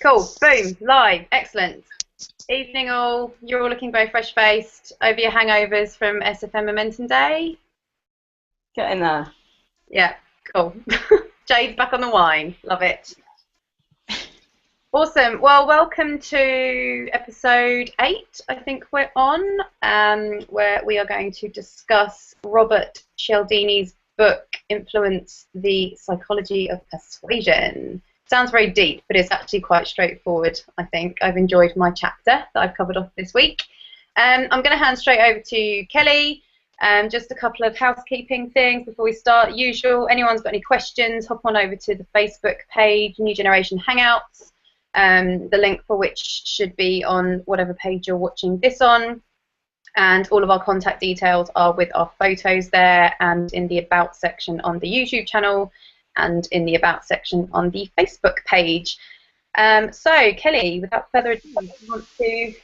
Cool. Boom. Live. Excellent. Evening all. You're all looking very fresh-faced. Over your hangovers from SFM Momentum Day? Get in there. Yeah. Cool. Jade's back on the wine. Love it. Awesome. Well, welcome to episode 8, I think we're on, where we are going to discuss Robert Cialdini's book, Influence, the Psychology of Persuasion. Sounds very deep, but it's actually quite straightforward, I think. I've enjoyed my chapter that I've covered off this week. I'm going to hand straight over to Kelly. Just a couple of housekeeping things before we start. Usual, anyone's got any questions, hop on over to the Facebook page, New Generation Hangouts, the link for which should be on whatever page you're watching this on. And all of our contact details are with our photos there and in the About section on the YouTube channel and in the About section on the Facebook page. So, Kelly, without further ado, do you want to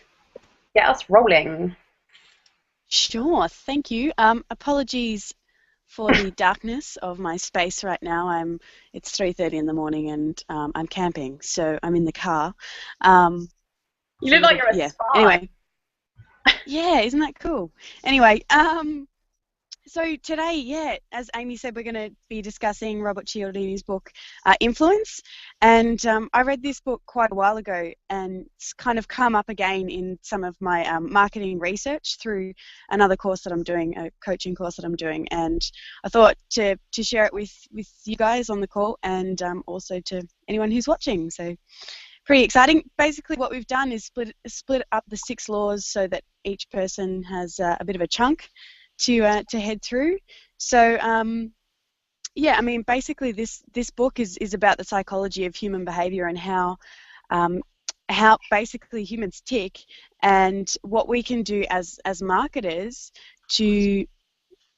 get us rolling? Sure, thank you. Apologies for the darkness of my space right now. It's 3:30 in the morning and I'm camping, so I'm in the car. You look like you're a spy. Anyway, yeah, isn't that cool? Anyway, so today, as Amy said, we're going to be discussing Robert Cialdini's book, Influence. And I read this book quite a while ago, and it's kind of come up again in some of my marketing research through another course that I'm doing, a coaching course that I'm doing. And I thought to share it with you guys on the call and also to anyone who's watching. So pretty exciting. Basically, what we've done is split up the 6 laws so that each person has a bit of a chunk to head through. So yeah, I mean, basically this book is about the psychology of human behavior and how basically humans tick and what we can do as marketers to,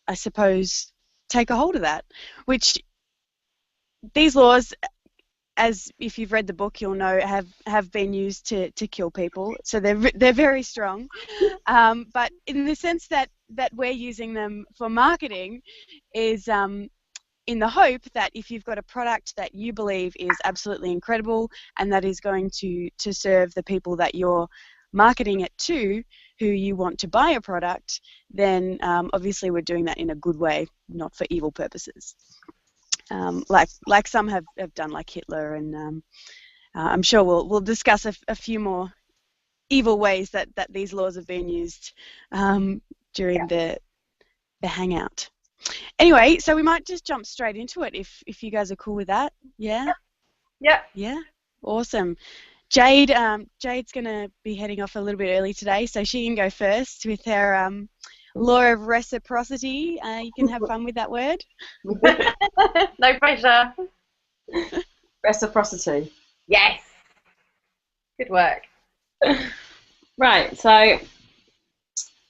I suppose, take a hold of that. Which these laws, as if you've read the book, you'll know have been used to kill people. So they're very strong. But in the sense that we're using them for marketing is in the hope that if you've got a product that you believe is absolutely incredible and that is going to serve the people that you're marketing it to, who you want to buy a product, then obviously we're doing that in a good way, not for evil purposes. Like some have done, like Hitler, and I'm sure we'll discuss a few more evil ways that these laws have been used during the hangout. Anyway, so we might just jump straight into it if you guys are cool with that. Yeah? Yeah? Awesome. Jade's going to be heading off a little bit early today, so she can go first with her law of reciprocity. You can have fun with that word. No pressure. Reciprocity. Yes. Good work. Right, so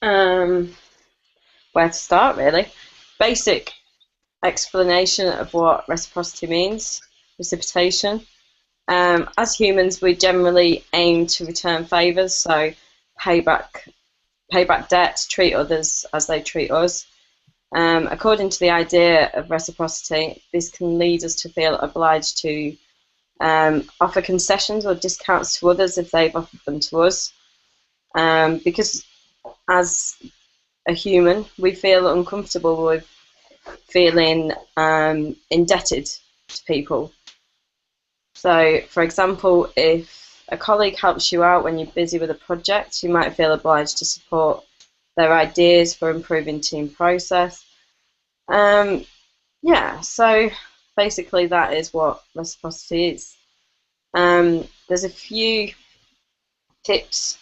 where to start, really? Basic explanation of what reciprocity means, reciprocation. As humans, we generally aim to return favours, so pay back debt, treat others as they treat us. According to the idea of reciprocity, this can lead us to feel obliged to offer concessions or discounts to others if they've offered them to us. Because as a human, we feel uncomfortable with feeling indebted to people. So, for example, if a colleague helps you out when you're busy with a project, you might feel obliged to support their ideas for improving team process. Yeah, so basically that is what reciprocity is. There's a few tips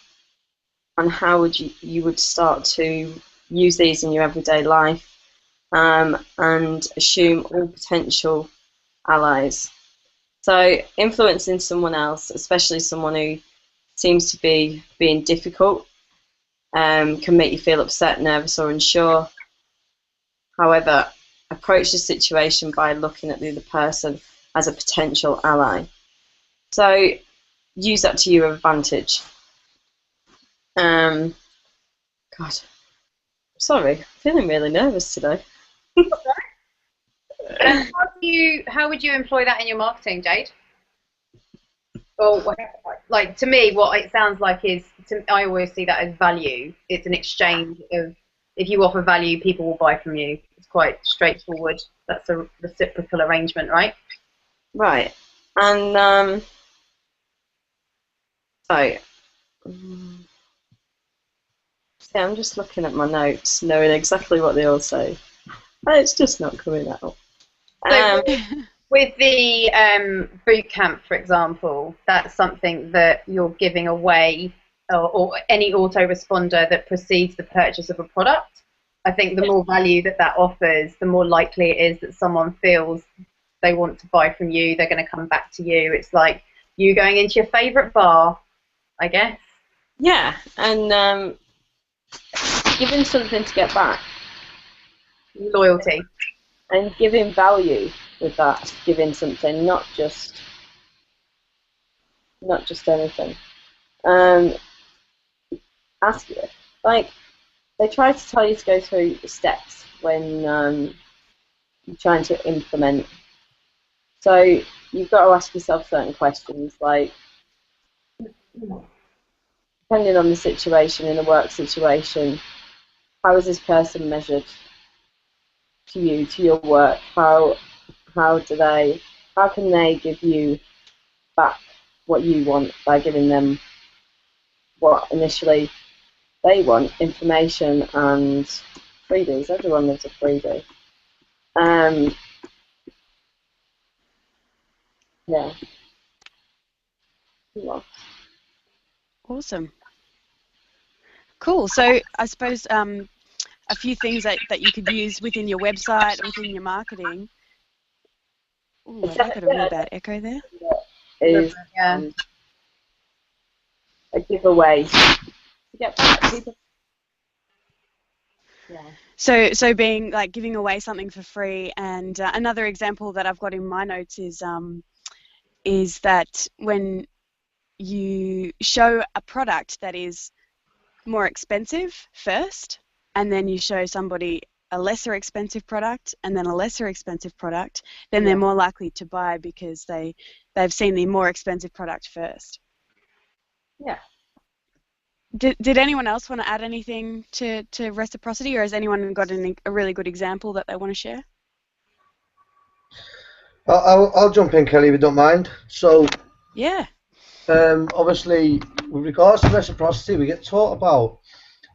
on how you would start to use these in your everyday life and assume all potential allies. So influencing someone else, especially someone who seems to be being difficult, can make you feel upset, nervous or unsure. However, approach the situation by looking at the other person as a potential ally. So use that to your advantage. God, sorry, I'm feeling really nervous today. How would you employ that in your marketing, Jade? Well, like to me, what it sounds like is, I always see that as value. It's an exchange of, if you offer value, people will buy from you. It's quite straightforward. That's a reciprocal arrangement, right? Right. And so, see, I'm just looking at my notes, knowing exactly what they all say. And it's just not coming out. So with the boot camp, for example, that's something that you're giving away, or any autoresponder that precedes the purchase of a product. I think the more value that offers, the more likely it is that someone feels they want to buy from you. They're going to come back to you. It's like you going into your favourite bar, I guess. Yeah, and giving something to get back. Loyalty. And giving value with that, giving something, not just anything. Ask you, like, they try to tell you to go through the steps when you're trying to implement. So you've got to ask yourself certain questions, like, depending on the situation, in a work situation, how is this person measured to you, to your work? How can they give you back what you want by giving them what initially they want, information and freebies. Everyone loves a freebie. Yeah. Awesome. Cool. So I suppose a few things that you could use within your website, within your marketing. Ooh, I got a really bad echo there. Is a giveaway to get back people. Yeah. So being like giving away something for free, and another example that I've got in my notes is that when you show a product that is more expensive first, and then you show somebody a lesser expensive product and then a lesser expensive product, then they're more likely to buy because they've seen the more expensive product first. Yeah. Did anyone else want to add anything to reciprocity, or has anyone got a really good example that they want to share? I'll jump in, Kelly, if you don't mind. So, yeah. Obviously, with regards to reciprocity, we get taught about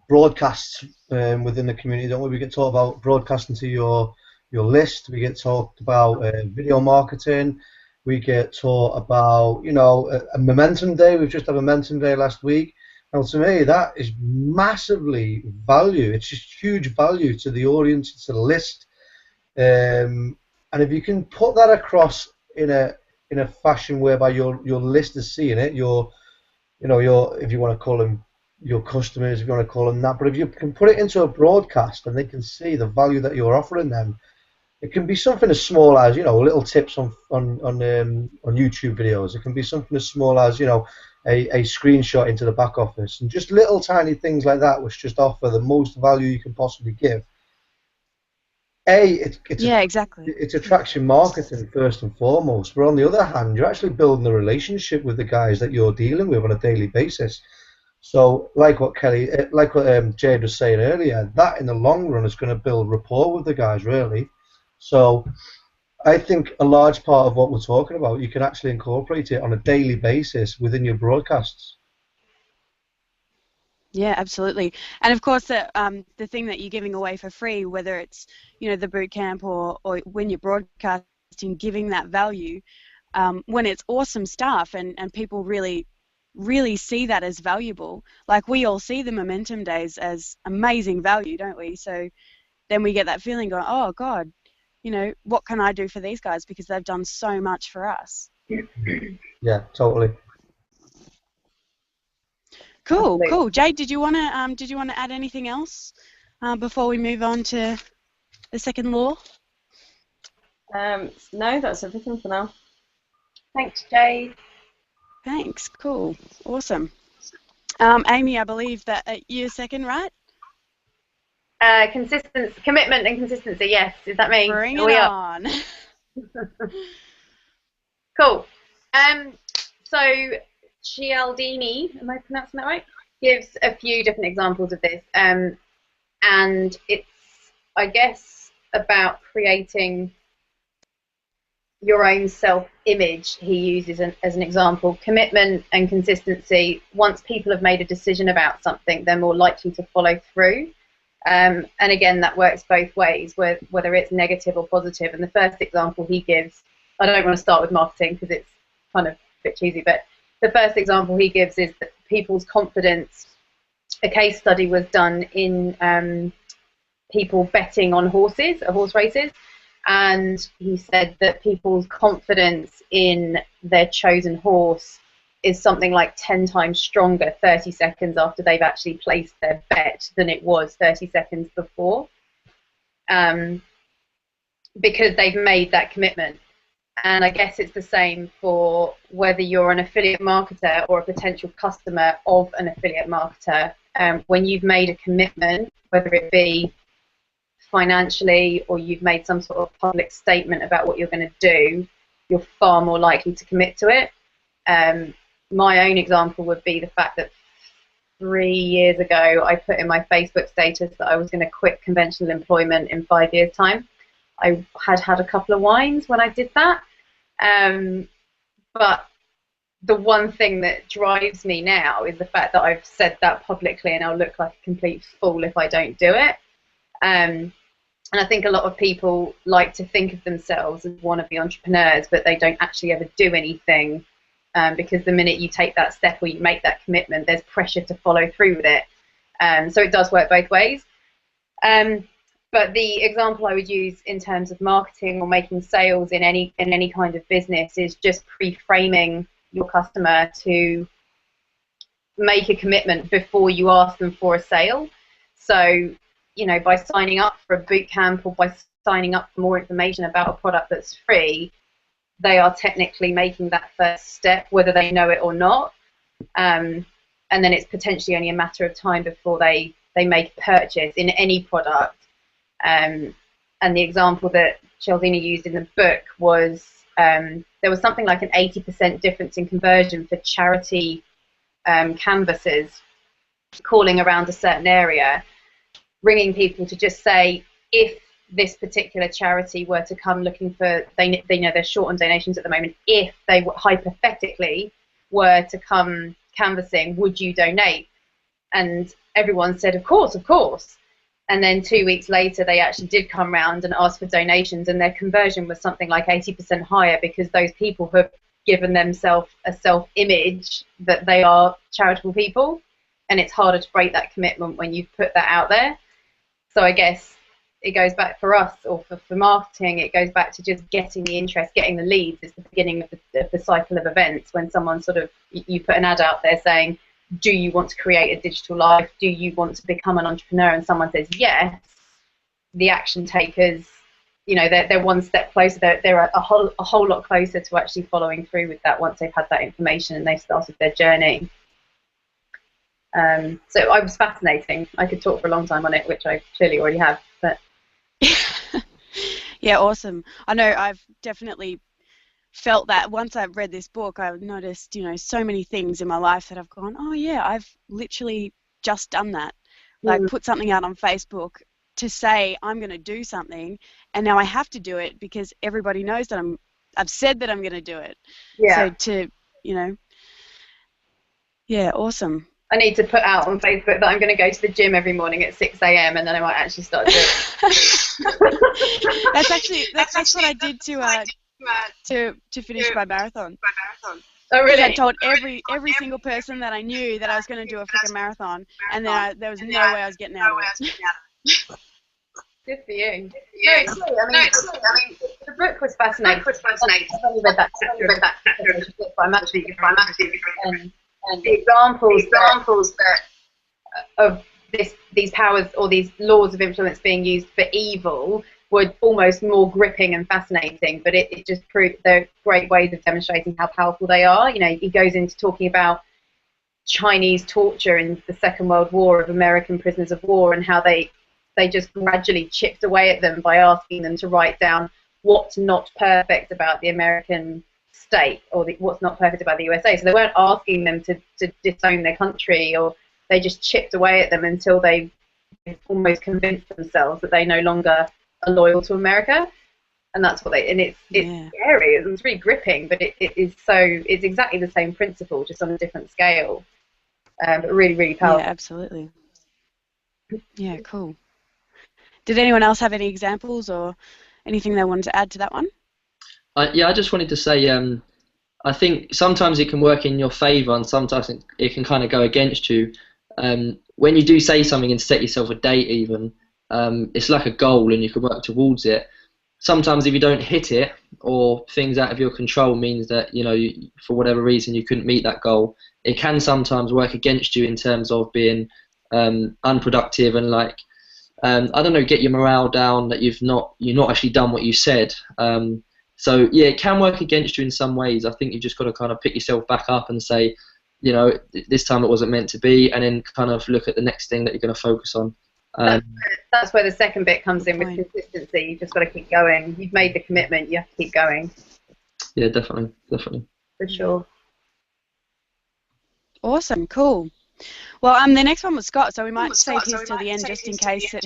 broadcasts within the community, don't we? We get taught about broadcasting to your list. We get talked about video marketing. We get taught about, a momentum day. We've just had a momentum day last week. Now, to me, that is massively value. It's just huge value to the audience, to the list. And if you can put that across in a fashion whereby your list is seeing it, your if you want to call them your customers, if you want to call them that, but if you can put it into a broadcast and they can see the value that you're offering them, it can be something as small as little tips on YouTube videos. It can be something as small as a screenshot into the back office, and just little tiny things like that, which just offer the most value you can possibly give. Exactly. It's attraction marketing first and foremost, but on the other hand, you're actually building a relationship with the guys that you're dealing with on a daily basis. So, like what Jade was saying earlier, that in the long run is going to build rapport with the guys, really. So, I think a large part of what we're talking about, you can actually incorporate it on a daily basis within your broadcasts. Yeah, absolutely. And of course, the thing that you're giving away for free, whether it's the boot camp or when you're broadcasting, giving that value, when it's awesome stuff and people really see that as valuable. Like, we all see the momentum days as amazing value, don't we? So then we get that feeling going, oh God, what can I do for these guys, because they've done so much for us. Yeah, totally. Cool. Jade, did you want to add anything else before we move on to the second law? No, that's everything for now. Thanks, Jade. Thanks. Cool. Awesome. Amy, I believe that you're second, right? Consistency, commitment, and consistency. Yes, is that me? Bring it on. Cool. So Cialdini, am I pronouncing that right? Gives a few different examples of this, and it's, I guess, about creating your own self-image. He uses as an example commitment and consistency. Once people have made a decision about something, they're more likely to follow through. And again, that works both ways, whether it's negative or positive. And the first example he gives, I don't want to start with marketing because it's kind of a bit cheesy, but the first example he gives is that people's confidence. A case study was done in people betting on horse races, and he said that people's confidence in their chosen horse is something like 10 times stronger 30 seconds after they've actually placed their bet than it was 30 seconds before, because they've made that commitment. And I guess it's the same for whether you're an affiliate marketer or a potential customer of an affiliate marketer. When you've made a commitment, whether it be financially or you've made some sort of public statement about what you're going to do, you're far more likely to commit to it. My own example would be the fact that 3 years ago I put in my Facebook status that I was going to quit conventional employment in 5 years' time. I had a couple of wines when I did that, but the one thing that drives me now is the fact that I've said that publicly, and I'll look like a complete fool if I don't do it. And I think a lot of people like to think of themselves as wannabe entrepreneurs, but they don't actually ever do anything, because the minute you take that step or you make that commitment, there's pressure to follow through with it. So it does work both ways. But the example I would use in terms of marketing or making sales in any kind of business is just pre-framing your customer to make a commitment before you ask them for a sale. So, you know, by signing up for a boot camp or by signing up for more information about a product that's free, they are technically making that first step, whether they know it or not. And then it's potentially only a matter of time before they make a purchase in any product. And the example that Cialdini used in the book was there was something like an 80% difference in conversion for charity canvases calling around a certain area, ringing people to just say, if this particular charity were to come looking for, they know they're short on donations at the moment, if they were hypothetically were to come canvassing, would you donate? And everyone said, of course, of course. And then 2 weeks later, they actually did come round and ask for donations, and their conversion was something like 80% higher, because those people have given themselves a self-image that they are charitable people, and it's harder to break that commitment when you've put that out there. So I guess it goes back for us, or for marketing, it goes back to just getting the interest, getting the leads. It's the beginning of the cycle of events, when someone sort of, you put an ad out there saying, do you want to create a digital life? Do you want to become an entrepreneur? And someone says yes. The action takers, you know, they're one step closer. They're a whole lot closer to actually following through with that once they've had that information and they've started their journey. So it was fascinating. I could talk for a long time on it, which I clearly already have. But yeah, awesome. I know I've definitely felt that once I've read this book. I've noticed, you know, so many things in my life that I've gone, oh yeah, I've literally just done that. Like put something out on Facebook to say I'm going to do something, and now I have to do it because everybody knows that I've said that I'm going to do it. yeah. So to, you know, yeah, awesome. I need to put out on Facebook that I'm going to go to the gym every morning at 6 a.m. and then I might actually start doing it. that's what I did to finish my marathon. Oh, really? I told every single person that I knew that I was going to do a freaking marathon, and then there was no way I was getting out of it. Good for you. No, it's true. I mean, the book was fascinating. I've only read that chapter, but I'm actually and the examples of these powers or these laws of influence being used for evil were almost more gripping and fascinating, but it just proved they're great ways of demonstrating how powerful they are. You know, he goes into talking about Chinese torture in the Second World War of American prisoners of war, and how they just gradually chipped away at them by asking them to write down what's not perfect about the American state, or what's not perfect about the USA. So they weren't asking them to disown their country, or they just chipped away at them until they almost convinced themselves that they no longer are loyal to America. And that's what it's scary. It's really gripping, but it's exactly the same principle, just on a different scale. But really, really powerful. Yeah, absolutely. Yeah, cool. Did anyone else have any examples or anything they wanted to add to that one? I just wanted to say, I think sometimes it can work in your favour, and sometimes it can kind of go against you. When you do say something and set yourself a date, even, it's like a goal, and you can work towards it. Sometimes if you don't hit it, or things out of your control means that, for whatever reason you couldn't meet that goal, it can sometimes work against you in terms of being unproductive and I don't know, get your morale down, that you've not actually done what you said. So yeah, it can work against you in some ways. I think you've just got to kind of pick yourself back up and say, this time it wasn't meant to be, and then kind of look at the next thing that you're going to focus on. That's where the second bit comes in, with consistency. You've just got to keep going. You've made the commitment, you have to keep going. Yeah, definitely. For sure. Awesome, cool. Well, the next one was Scott, so we might save his till the end just in case that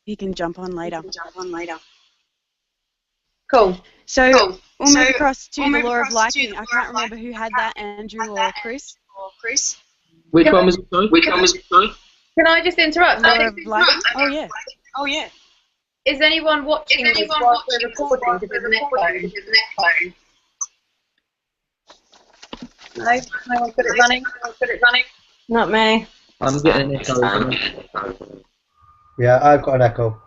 he can jump on later. Cool. So we'll move across to the law of liking. I can't remember who had that, Andrew or Chris. Which one was it? Can I just interrupt? Law of liking? Oh yeah. Is anyone watching this while we're recording? Because there's an echo. No one put it running. Not me. I'm getting an echo. Yeah, I've got an echo.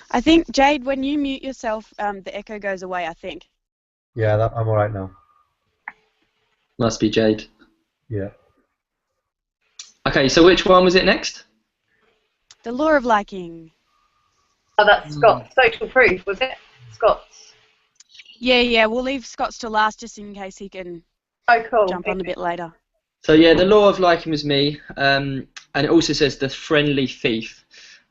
I think, Jade, when you mute yourself, the echo goes away, I think. Yeah, I'm alright now. Must be Jade. Yeah. Okay, so which one was it next? The law of liking. Oh, that's Scott's social proof, was it? Scott's. Yeah, we'll leave Scott's to last just in case he can jump on a bit later. So yeah, the law of liking was me, and it also says the friendly thief.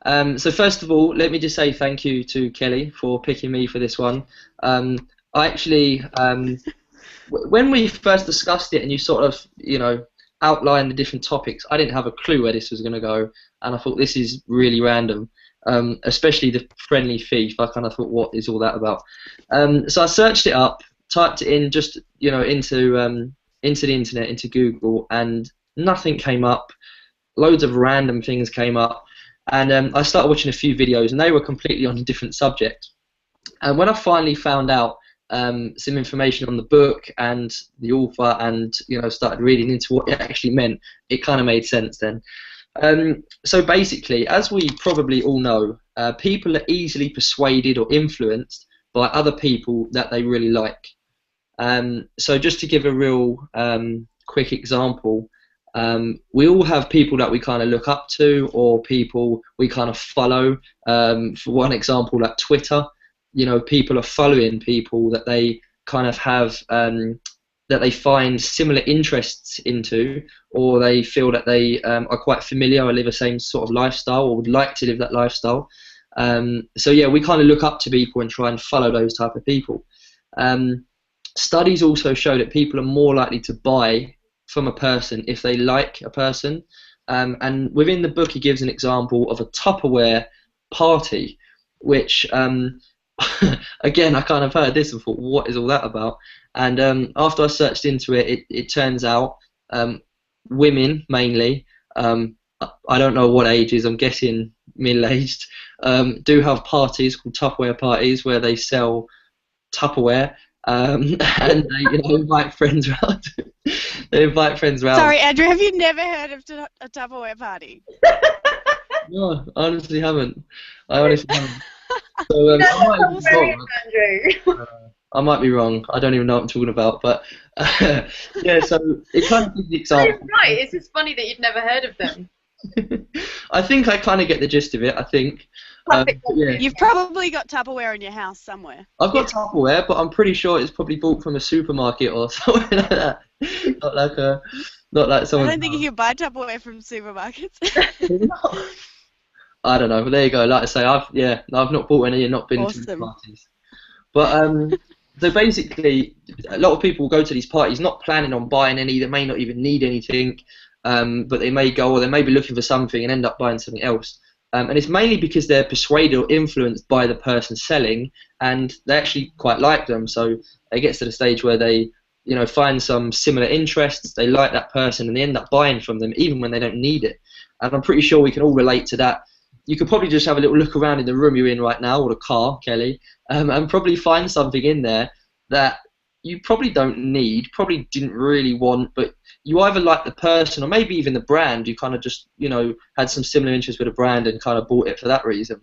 So first of all, let me just say thank you to Kelly for picking me for this one. I actually, when we first discussed it and you sort of, outlined the different topics, I didn't have a clue where this was going to go, and I thought this is really random, especially the friendly thief. I kind of thought, what is all that about? So I searched it up, typed it in just, into the internet, into Google, and nothing came up. Loads of random things came up. And I started watching a few videos, and they were completely on a different subject. And when I finally found out some information on the book and the author, and started reading into what it actually meant, it kind of made sense then. So basically, as we probably all know, people are easily persuaded or influenced by other people that they really like. So just to give a real quick example, we all have people that we kind of look up to, or people we kind of follow. For one example, like Twitter, people are following people that they kind of have, that they find similar interests into, or they feel that they are quite familiar or live the same sort of lifestyle, or would like to live that lifestyle. So yeah, we kind of look up to people and try and follow those type of people. Studies also show that people are more likely to buy from a person if they like a person, and within the book he gives an example of a Tupperware party, which again, I kind of heard this and thought, what is all that about? And after I searched into it, it turns out women mainly, I don't know what ages, I'm guessing middle-aged, do have parties called Tupperware parties where they sell Tupperware, and they invite friends around. They invite friends around. Sorry, Andrew, have you never heard of a Tupperware party? No, I honestly haven't. So, I might be wrong. I don't even know what I'm talking about, but yeah. So it kind of gives the example. Right, it's just funny that you'd never heard of them. I think I kind of get the gist of it. I think. Yeah. You've probably got Tupperware in your house somewhere. I've got Tupperware, but I'm pretty sure it's probably bought from a supermarket or something like that. Not like someone. I don't think you can buy Tupperware from supermarkets. I don't know, but there you go. Like I say, I've not bought any and not been to parties. But so basically, a lot of people will go to these parties not planning on buying any. They may not even need anything, but they may go, or they may be looking for something and end up buying something else. And it's mainly because they're persuaded or influenced by the person selling, and they actually quite like them. So it gets to the stage where they, find some similar interests. They like that person, and they end up buying from them, even when they don't need it. And I'm pretty sure we can all relate to that. You could probably just have a little look around in the room you're in right now, or the car, Kelly, and probably find something in there that you probably don't need, probably didn't really want, but you either like the person or maybe even the brand. You kind of just, had some similar interest with a brand and kind of bought it for that reason.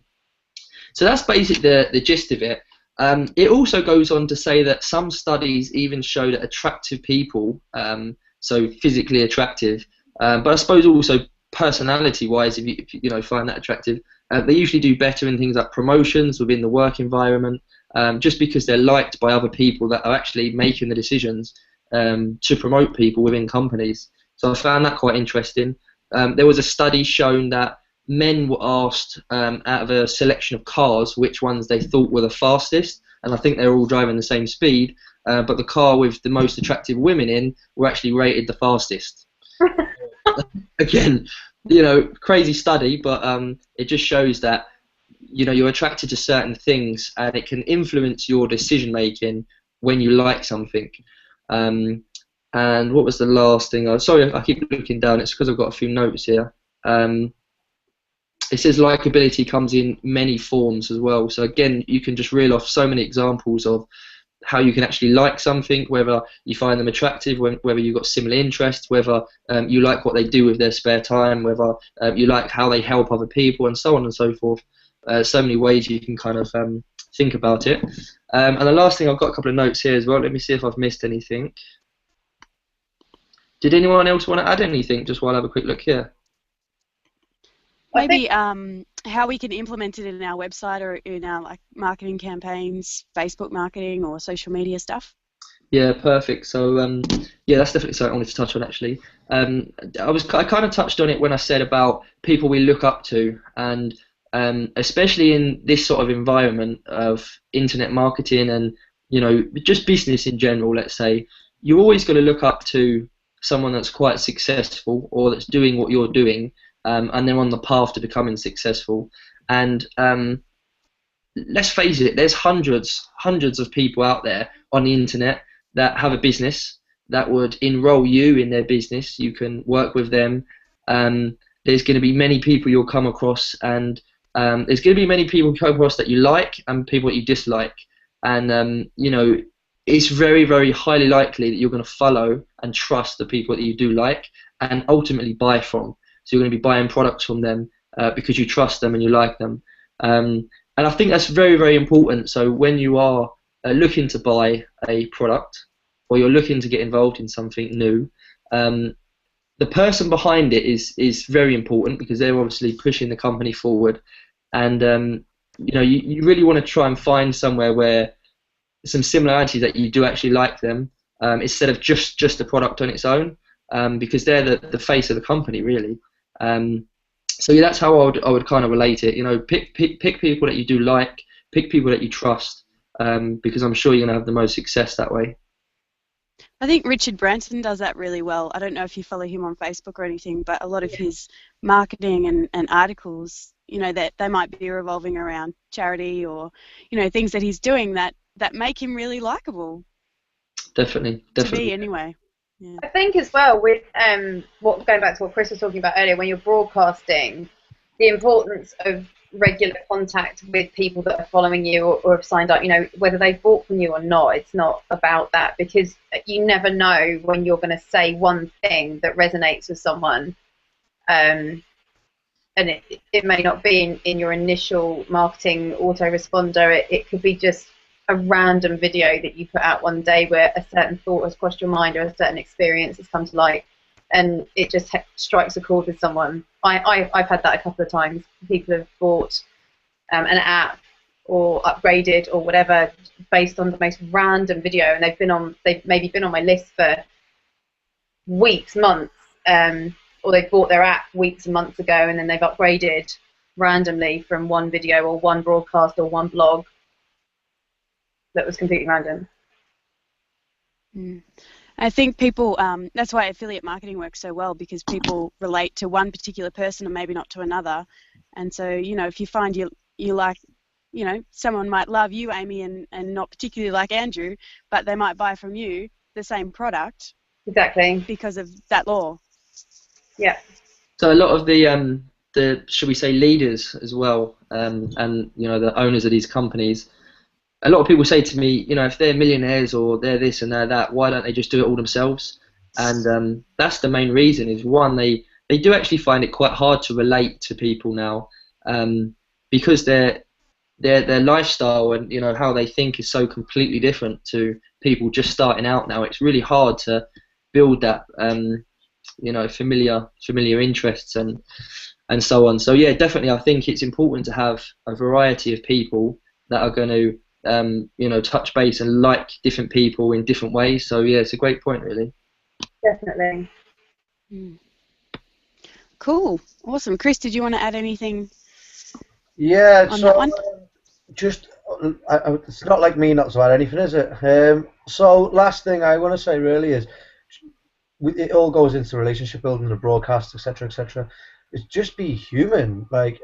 So that's basically the gist of it. It also goes on to say that some studies even show that attractive people, so physically attractive, but I suppose also personality-wise, if you find that attractive, they usually do better in things like promotions within the work environment, just because they're liked by other people that are actually making the decisions to promote people within companies. So I found that quite interesting. There was a study showing that men were asked out of a selection of cars which ones they thought were the fastest, and I think they were all driving the same speed, but the car with the most attractive women in were actually rated the fastest. Again, crazy study, but it just shows that you're attracted to certain things, and it can influence your decision making when you like something. And what was the last thing? Sorry, I keep looking down. It's because I've got a few notes here. It says likability comes in many forms as well. So again, you can just reel off so many examples of how you can actually like something, whether you find them attractive, whether you've got similar interests, whether you like what they do with their spare time, whether you like how they help other people, and so on and so forth. So many ways you can kind of think about it. And the last thing, I've got a couple of notes here as well. Let me see if I've missed anything. Did anyone else want to add anything just while I have a quick look here? Maybe how we can implement it in our website or in our marketing campaigns, Facebook marketing or social media stuff. Yeah, perfect. So yeah, that's definitely something I wanted to touch on actually. I kind of touched on it when I said about people we look up to, and especially in this sort of environment of internet marketing and just business in general. Let's say you're always going to look up to someone that's quite successful or that's doing what you're doing. And they're on the path to becoming successful. And let's face it, there's hundreds of people out there on the internet that have a business that would enroll you in their business. You can work with them. There's going to be many people you'll come across, and there's going to be many people you come across that you like and people that you dislike. And it's very, very highly likely that you're going to follow and trust the people that you do like and ultimately buy from. So you're going to be buying products from them because you trust them and you like them. And I think that's very, very important. So when you are looking to buy a product or you're looking to get involved in something new, the person behind it is very important because they're obviously pushing the company forward. And you really want to try and find somewhere where some similarities that you do actually like them instead of just the product on its own, because they're the face of the company really. So yeah, that's how I would kind of relate it. Pick people that you do like, pick people that you trust, because I'm sure you're gonna have the most success that way. I think Richard Branson does that really well. I don't know if you follow him on Facebook or anything, but a lot of his marketing and articles, that they might be revolving around charity or things that he's doing that make him really likable. Definitely. To be anyway. Yeah. I think as well with going back to what Chris was talking about earlier, when you're broadcasting, the importance of regular contact with people that are following you or have signed up, whether they've bought from you or not, it's not about that, because you never know when you're going to say one thing that resonates with someone, and it may not be in your initial marketing autoresponder. It could be just a random video that you put out one day where a certain thought has crossed your mind or a certain experience has come to light, and it just strikes a chord with someone. I've had that a couple of times. People have bought an app or upgraded or whatever based on the most random video, and they've maybe been on my list for weeks, months, or they've bought their app weeks and months ago, and then they've upgraded randomly from one video or one broadcast or one blog. that was completely random. I think people, that's why affiliate marketing works so well, because people relate to one particular person and maybe not to another. And so, you know, if you find you like, you know, someone might love you, Amy, and not particularly like Andrew, but they might buy from you the same product. Exactly. Because of that law. Yeah. So a lot of the should we say leaders as well, and you know, the owners of these companies, a lot of people say to me, you know, if they're millionaires or they're this and they're that, why don't they just do it all themselves? And that's the main reason. Is one, they do actually find it quite hard to relate to people now, because their lifestyle and, you know, how they think is so completely different to people just starting out now. It's really hard to build that, you know, familiar interests and so on. So yeah, definitely, I think it's important to have a variety of people that are going to you know, touch base and like different people in different ways. So yeah, it's a great point, really. Definitely. Cool, awesome. Chris, did you want to add anything? Yeah, on so that one? Just it's not like me not to add anything, is it? So last thing I want to say really is, it all goes into relationship building, the broadcast, etc., etc. Is just be human. Like,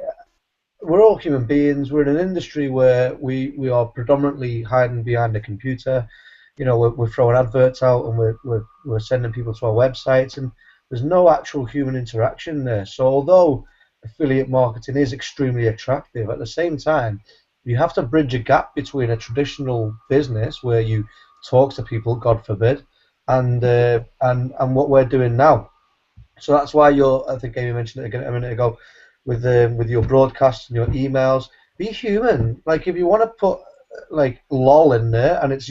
we're all human beings. We're in an industry where we are predominantly hiding behind a computer. You know, we're throwing adverts out and we're sending people to our websites, and there's no actual human interaction there. So although affiliate marketing is extremely attractive, at the same time, you have to bridge a gap between a traditional business where you talk to people, God forbid, and what we're doing now. So that's why I think Amy mentioned it a minute ago, with your broadcasts and your emails. Be human. Like, if you want to put like lol in there, and that's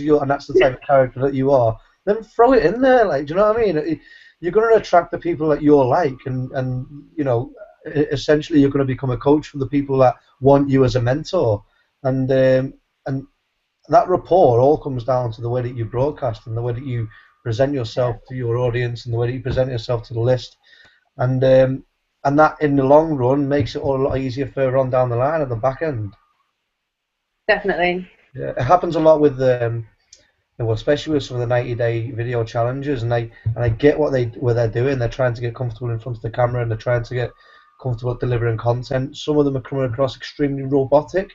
the type of character that you are, then throw it in there. Like, do you know what I mean? You're going to attract the people that you're like, and you know, essentially you're going to become a coach for the people that want you as a mentor, and that rapport all comes down to the way that you broadcast and the way that you present yourself to your audience and the way that you present yourself to the list, and that in the long run makes it all a lot easier further on down the line at the back end. Definitely. Yeah, it happens a lot with well, especially with some of the 90-day video challenges, and I get what they're doing. They're trying to get comfortable in front of the camera, and they're trying to get comfortable at delivering content. Some of them are coming across extremely robotic,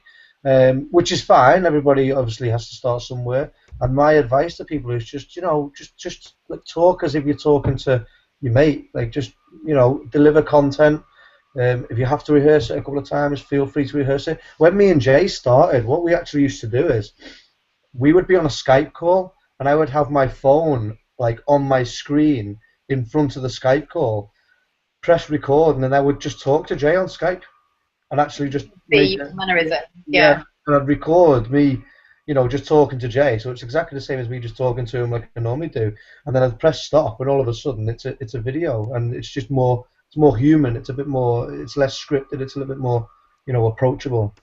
which is fine. Everybody obviously has to start somewhere. And my advice to people is just, you know, just like, talk as if you're talking to your mate. Like, just, you know, deliver content. If you have to rehearse it a couple of times, feel free to rehearse it. When me and Jay started, what we actually used to do is, we would be on a Skype call, and I would have my phone like on my screen in front of the Skype call, press record, and then I would just talk to Jay on Skype, and actually just See your mannerism. Yeah. and I'd record me, you know, just talking to Jay. So it's exactly the same as me just talking to him like I normally do, and then I'd press stop, and all of a sudden it's a video, and it's just more human. It's a bit more. It's less scripted. It's a little bit more, you know, approachable.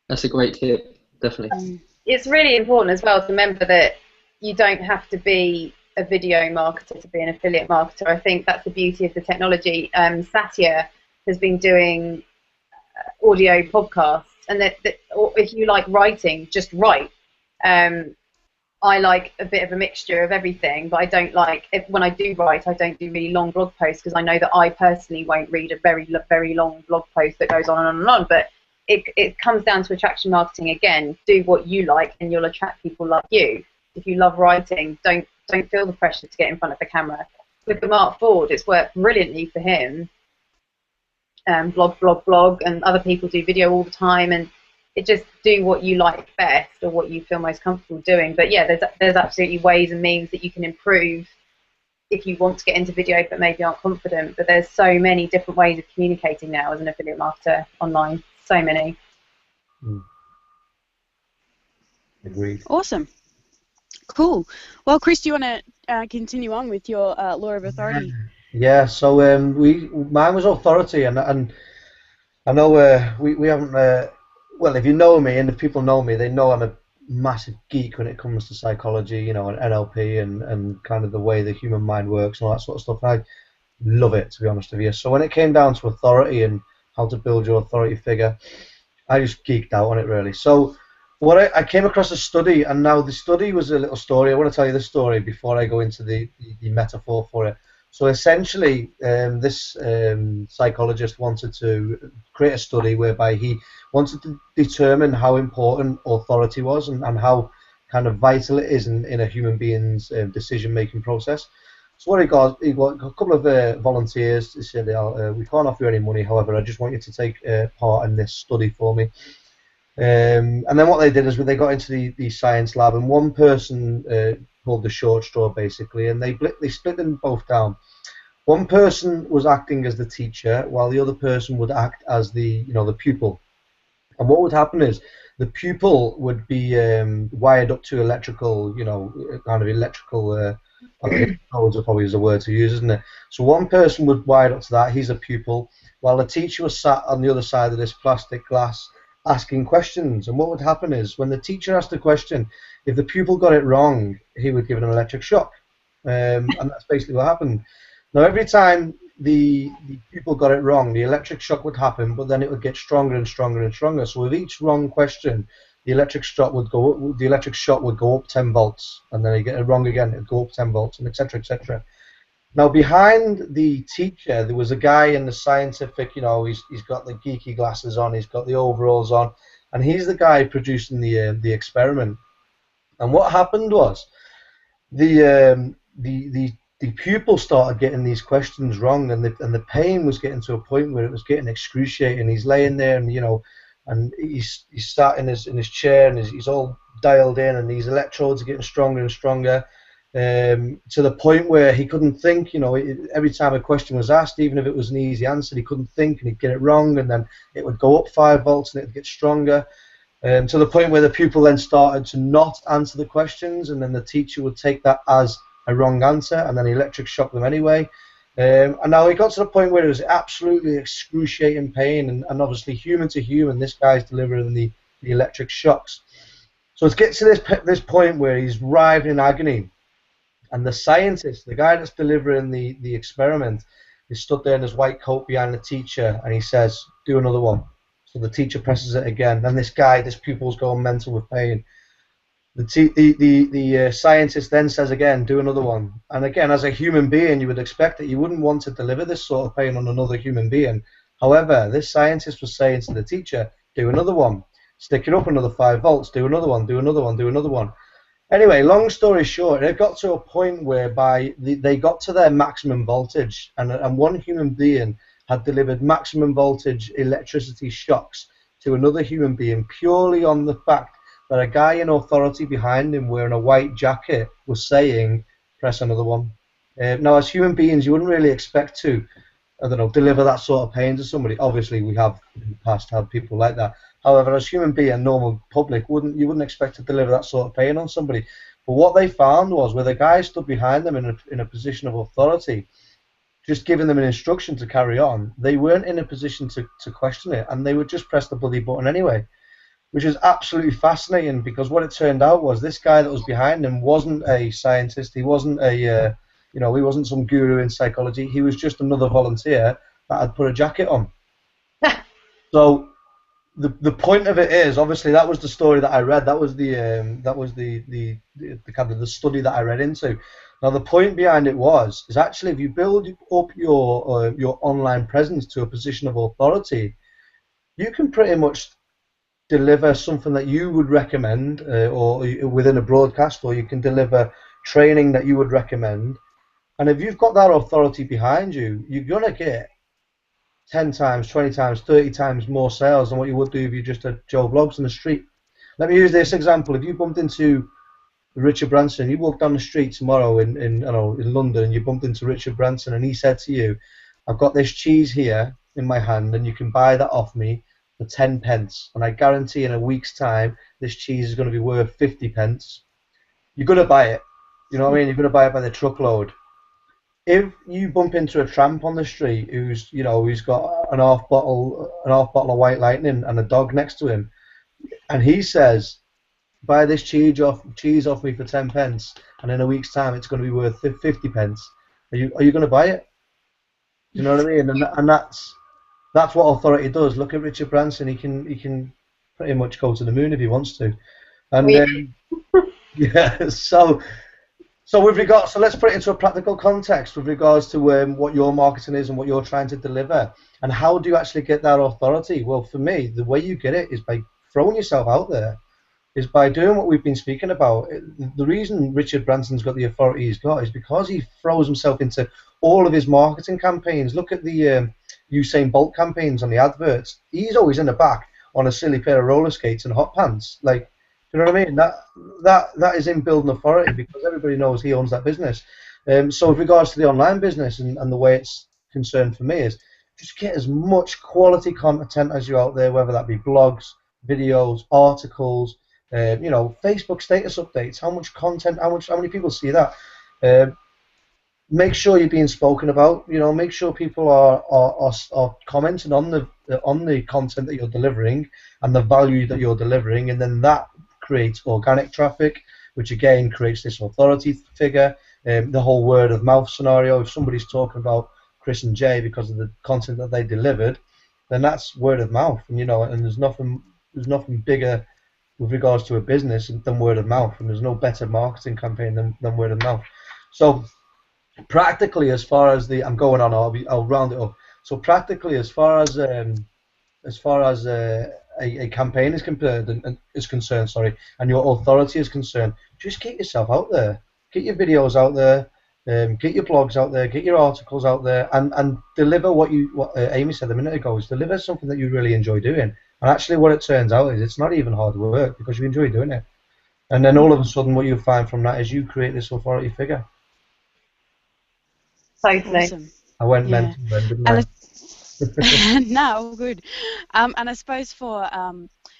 That's a great tip, definitely. It's really important as well to remember that you don't have to be a video marketer to be an affiliate marketer. I think that's the beauty of the technology. Satya has been doing audio podcasts, and that or if you like writing, just write. I like a bit of a mixture of everything, but I don't like, when I do write, I don't do really long blog posts, because I know that I personally won't read a very long blog post that goes on and on and on. But it comes down to attraction marketing again. Do what you like, and you'll attract people like you. If you love writing, don't feel the pressure to get in front of the camera. With the Mark Ford, it's worked brilliantly for him. Blog, and other people do video all the time, and it just do what you like best or what you feel most comfortable doing. But yeah, there's absolutely ways and means that you can improve if you want to get into video but maybe aren't confident. But there's so many different ways of communicating now as an affiliate marketer online. So many. Agreed. Awesome. Cool. Well, Chris, do you want to continue on with your law of authority? Yeah. So mine was authority, and I know we haven't. Well, if you know me, and if people know me, they know I'm a massive geek when it comes to psychology, you know, and NLP and kind of the way the human mind works and all that sort of stuff. And I love it, to be honest with you. So when it came down to authority and how to build your authority figure, I just geeked out on it, really. So I came across a study, and now the study was a little story. I want to tell you the story before I go into the metaphor for it. So essentially, this psychologist wanted to create a study whereby he wanted to determine how important authority was, and how kind of vital it is in a human being's decision-making process. So what he got a couple of volunteers. He said, we can't offer you any money, however, I just want you to take part in this study for me. And then what they did is they got into the science lab, and one person pulled the short straw basically, and they split them both down. One person was acting as the teacher, while the other person would act as the pupil. And what would happen is the pupil would be wired up to electrical, kind of electrical. Codes probably is a word to use, isn't it? So one person would wire up to that. He's a pupil, while the teacher was sat on the other side of this plastic glass, asking questions. And what would happen is when the teacher asked a question, if the pupil got it wrong, he would give it an electric shock, and that's basically what happened. Now every time the pupil got it wrong, the electric shock would happen, but then it would get stronger and stronger and stronger. So with each wrong question, the electric shock would go up 10 volts, and then you get it wrong again, it'd go up 10 volts, and etc. etc. Now behind the teacher, there was a guy in the scientific, he's got the geeky glasses on, he's got the overalls on, and he's the guy producing the experiment. And what happened was the pupil started getting these questions wrong, and the pain was getting to a point where it was getting excruciating. He's laying there, and he's sat in his chair, and he's all dialed in, and these electrodes are getting stronger and stronger, to the point where he couldn't think. Every time a question was asked, even if it was an easy answer, he couldn't think, and he'd get it wrong, and then it would go up 5 volts, and it'd get stronger, to the point where the pupil then started to not answer the questions, and then the teacher would take that as a wrong answer, and then electric shock them anyway. And now he got to the point where it was absolutely excruciating pain, and obviously human to human, this guy's delivering the electric shocks. So it gets to this point where he's writhing in agony, and the scientist, the guy that's delivering the experiment, is stood there in his white coat behind the teacher, and he says, "Do another one." So the teacher presses it again, and this pupil's going mental with pain. The scientist then says again, "Do another one." And again, as a human being, you would expect that you wouldn't want to deliver this sort of pain on another human being. However, this scientist was saying to the teacher, "Do another one. Stick it up another 5 volts. Do another one. Do another one. Do another one." Anyway, long story short, it got to a point whereby they got to their maximum voltage, and one human being had delivered maximum voltage electricity shocks to another human being purely on the fact that a guy in authority behind him wearing a white jacket was saying, "Press another one." Now, as human beings, you wouldn't really expect to, deliver that sort of pain to somebody. Obviously, we have in the past had people like that. However, as human being, normal public, you wouldn't expect to deliver that sort of pain on somebody. But what they found was, where the guy stood behind them in a position of authority, just giving them an instruction to carry on, they weren't in a position to question it, and they would just press the bloody button anyway. Which is absolutely fascinating, because what it turned out was this guy that was behind him wasn't a scientist. He wasn't he wasn't some guru in psychology. He was just another volunteer that had put a jacket on. So the point of it is, obviously, that was the story that I read. That was the kind of the study that I read into. Now the point behind it is actually, if you build up your online presence to a position of authority, you can pretty much deliver something that you would recommend, or within a broadcast, or you can deliver training that you would recommend. And if you've got that authority behind you, you're going to get 10 times, 20 times, 30 times more sales than what you would do if you just had Joe Bloggs in the street. Let me use this example. If you bumped into Richard Branson, you walk down the street tomorrow in London, and you bumped into Richard Branson, and he said to you, "I've got this cheese here in my hand, and you can buy that off me for 10 pence, and I guarantee in a week's time this cheese is going to be worth 50 pence. You're going to buy it. You know what I mean? You're going to buy it by the truckload. If you bump into a tramp on the street who's got an half bottle of White Lightning and a dog next to him, and he says, "Buy this cheese off me for 10 pence, and in a week's time it's going to be worth 50 pence," are you going to buy it? You know what I mean? And that's what authority does. Look at Richard Branson. He can pretty much go to the moon if he wants to. And yeah, so with regards, so let's put it into a practical context with regards to what your marketing is and what you're trying to deliver, and how do you actually get that authority? Well, for me, the way you get it is by throwing yourself out there, is by doing what we've been speaking about. The reason Richard Branson's got the authority he's got is because he throws himself into all of his marketing campaigns. Look at the Usain Bolt campaigns on the adverts. He's always in the back on a silly pair of roller skates and hot pants. Like, you know what I mean? That is him building authority because everybody knows he owns that business. So with regards to the online business and the way it's concerned for me is just get as much quality content as you out there, whether that be blogs, videos, articles, Facebook status updates. How much content? How many people see that? Make sure you're being spoken about. Make sure people are commenting on the content that you're delivering and the value that you're delivering, and then that creates organic traffic, which again creates this authority figure. The whole word of mouth scenario. If somebody's talking about Chris and Jay because of the content that they delivered, then that's word of mouth. And and there's nothing bigger with regards to a business than word of mouth, and there's no better marketing campaign than word of mouth. So practically, as far as I'm going on, I'll round it up. So practically, as far as a campaign is concerned, and your authority is concerned, just get yourself out there, get your videos out there, get your blogs out there, get your articles out there, and deliver what Amy said a minute ago, is deliver something that you really enjoy doing. And actually what it turns out is it's not even hard work because you enjoy doing it. And then all of a sudden what you'll find from that is you create this authority figure. Totally. Awesome. I went mental then, didn't I? No, good. And I suppose for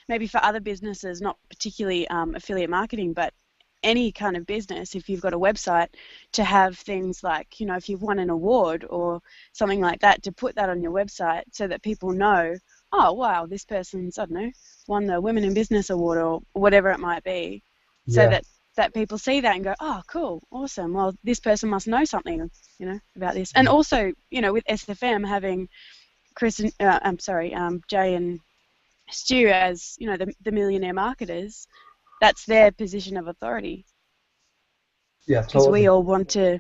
maybe for other businesses, not particularly affiliate marketing, but any kind of business, if you've got a website, to have things like, if you've won an award or something like that, to put that on your website so that people know, oh, wow, this person's, I don't know, won the Women in Business Award or whatever it might be, so that people see that and go, oh, cool, awesome, well, this person must know something, about this. And also, with SFM having Chris and, Jay and Stu as, the millionaire marketers, that's their position of authority. Yeah, because totally. we all want to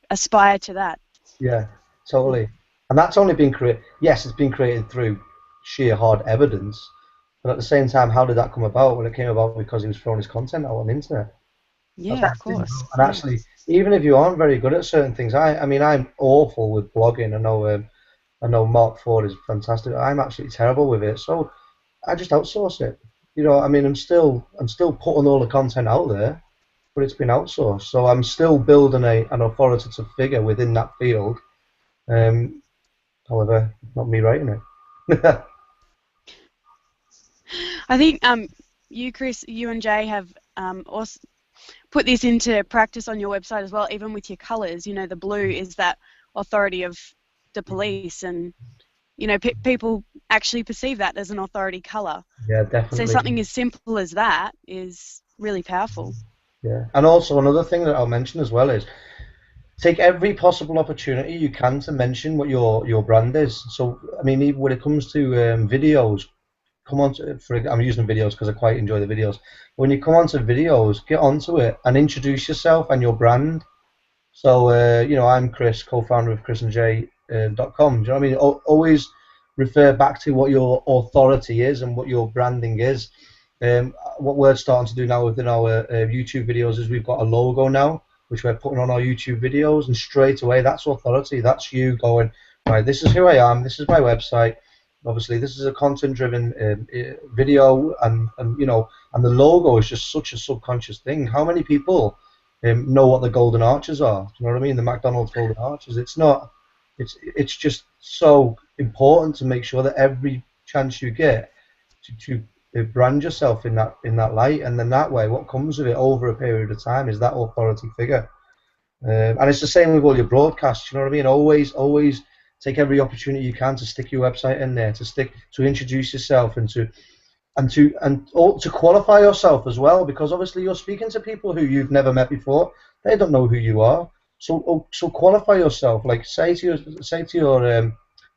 aspire to that. Yeah, totally. And that's only been created. Yes, it's been created through sheer hard evidence, but at the same time, how did that come about? Well, it came about because he was throwing his content out on the internet. Yeah, of course. And actually, even if you aren't very good at certain things, I mean, I'm awful with blogging. I know Mark Ford is fantastic. I'm absolutely terrible with it, so I just outsource it. I mean, I'm still putting all the content out there, but it's been outsourced. So I'm still building an authoritative figure within that field. However, not me writing it. I think you, Chris, you and Jay have also put this into practice on your website as well, even with your colours. The blue is that authority of the police, and people actually perceive that as an authority colour. Yeah, definitely. So something as simple as that is really powerful. Yeah, and also another thing that I'll mention as well is take every possible opportunity you can to mention what your brand is. So, I mean, even when it comes to videos, I'm using videos because I quite enjoy the videos. When you come onto videos, get onto it and introduce yourself and your brand. So, I'm Chris, co-founder of chrisandjay.com. Do you know what I mean? Always refer back to what your authority is and what your branding is. What we're starting to do now within our YouTube videos is we've got a logo now, which we're putting on our YouTube videos, and straight away that's authority. That's you going, right, this is who I am, this is my website. Obviously, this is a content-driven video, and the logo is just such a subconscious thing. How many people know what the golden arches are? Do you know what I mean? The McDonald's golden arches. It's just so important to make sure that every chance you get to brand yourself in that light, and then that way, what comes with it over a period of time is that authority figure. And it's the same with all your broadcasts. You know what I mean? Always take every opportunity you can to stick your website in there, to introduce yourself, and to qualify yourself as well, because obviously you're speaking to people who you've never met before. They don't know who you are, so qualify yourself. Like say to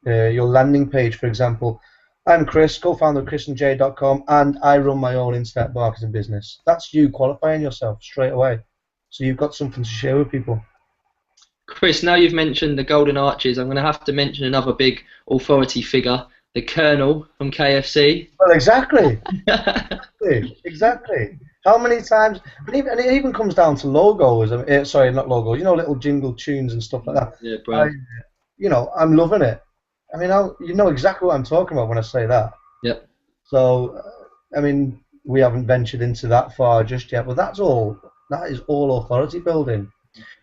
your landing page, for example, I'm Chris, co-founder of chrisandj.com, and I run my own internet marketing business. That's you qualifying yourself straight away. So you've got something to share with people. Chris, now you've mentioned the Golden Arches, I'm going to have to mention another big authority figure, the Colonel from KFC. Well, exactly. Exactly. How many times, and it even comes down to logos, sorry, not logos, little jingle tunes and stuff like that. Yeah, bro. I'm loving it. I mean, you know exactly what I'm talking about when I say that. Yep. So, I mean, we haven't ventured into that far just yet, but that is all authority building.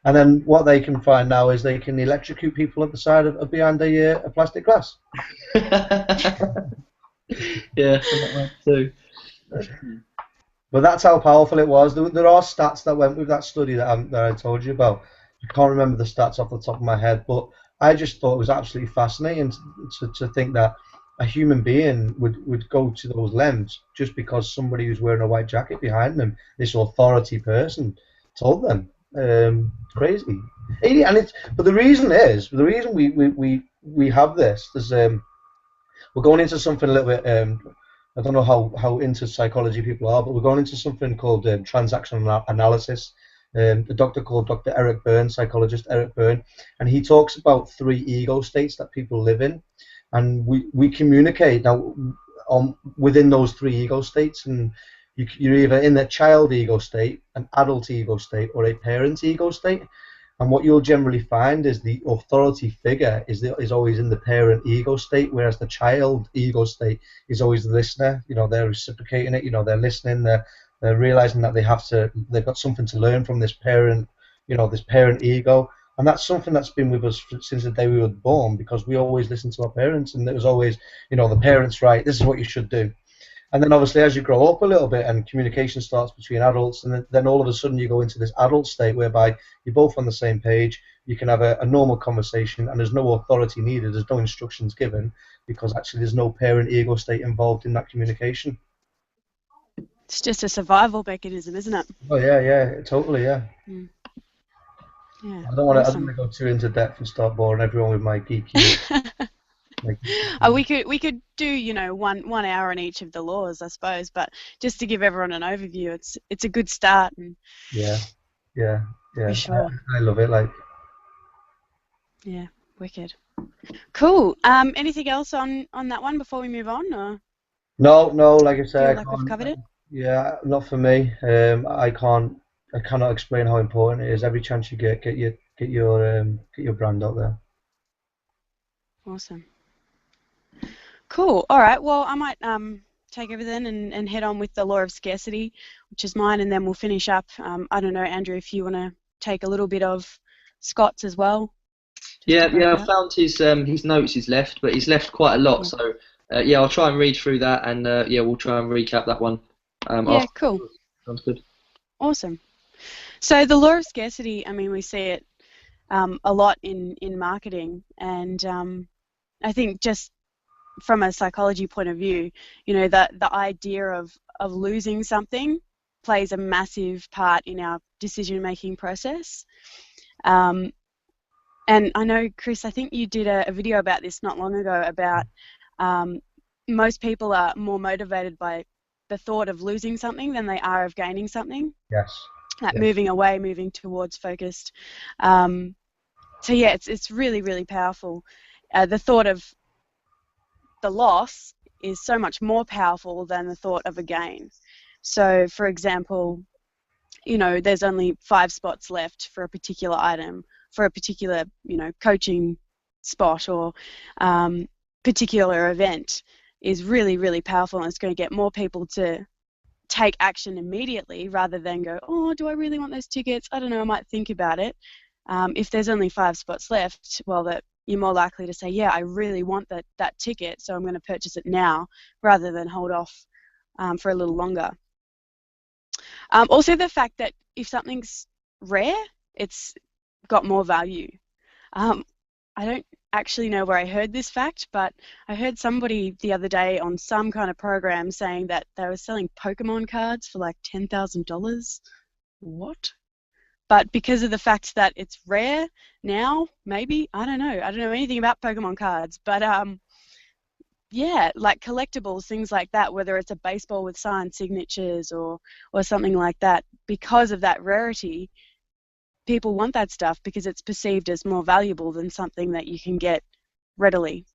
And then what they can find now is they can electrocute people at the side of behind a plastic glass. Yeah, too. But that's how powerful it was. There are stats that went with that study that I told you about. I can't remember the stats off the top of my head, but I just thought it was absolutely fascinating to think that a human being would go to those lengths just because somebody who's wearing a white jacket behind them, this authority person, told them. Crazy. But the reason we have this is we're going into something a little bit. I don't know how into psychology people are, but we're going into something called transactional analysis. A doctor called Dr. Eric Byrne, psychologist Eric Byrne, and he talks about 3 ego states that people live in, and we communicate now within those 3 ego states, and you're either in the child ego state, an adult ego state, or a parent ego state. And what you'll generally find is the authority figure is always in the parent ego state, whereas the child ego state is always the listener. They're reciprocating it. They're listening. They're realizing that they've got something to learn from this parent. This parent ego, and that's something that's been with us since the day we were born, because we always listen to our parents, and it was always, the parents, right? This is what you should do. And then obviously as you grow up a little bit and communication starts between adults, and then all of a sudden you go into this adult state whereby you're both on the same page, you can have a normal conversation, and there's no authority needed, there's no instructions given, because actually there's no parent ego state involved in that communication. It's just a survival mechanism, isn't it? Oh yeah, totally, yeah. Mm. Yeah. I don't want awesome. to go too into depth and start boring everyone with my geeky. We could do 1 hour on each of the laws, I suppose, but just to give everyone an overview, it's a good start. And yeah. For sure. I love it. Yeah, wicked. Cool. Anything else on that one before we move on, or? No, like I said, Feel like we've covered it? Yeah, not for me. I cannot explain how important it is. Every chance you get your brand out there. Awesome. Cool. All right. Well, I might take over then and head on with the law of scarcity, which is mine, and then we'll finish up. I don't know, Andrew, if you want to take a little bit of Scott's as well. Yeah. I found his notes he's left, but he's left quite a lot. Yeah. So I'll try and read through that, and we'll try and recap that one. Yeah. Cool. Sounds good. Awesome. So the law of scarcity, we see it a lot in marketing, and I think just from a psychology point of view, that the idea of losing something plays a massive part in our decision-making process. And I know, Chris, I think you did a video about this not long ago about most people are more motivated by the thought of losing something than they are of gaining something. Yes. Like moving away, moving towards focused. So yeah, it's really, really powerful. The thought of the loss is so much more powerful than the thought of a gain. So, for example, there's only 5 spots left for a particular item, for a particular, coaching spot or particular event is really, really powerful, and it's going to get more people to take action immediately rather than go, oh, do I really want those tickets? I don't know, I might think about it. If there's only 5 spots left, well, that you're more likely to say, yeah, I really want that ticket, so I'm going to purchase it now rather than hold off for a little longer. Also, the fact that if something's rare, it's got more value. I don't actually know where I heard this fact, but I heard somebody the other day on some kind of program saying that they were selling Pokemon cards for like $10,000. What? But because of the fact that it's rare now, maybe, I don't know anything about Pokemon cards, but yeah, like collectibles, things like that, whether it's a baseball with signed signatures or something like that. Because of that rarity, people want that stuff because it's perceived as more valuable than something that you can get readily.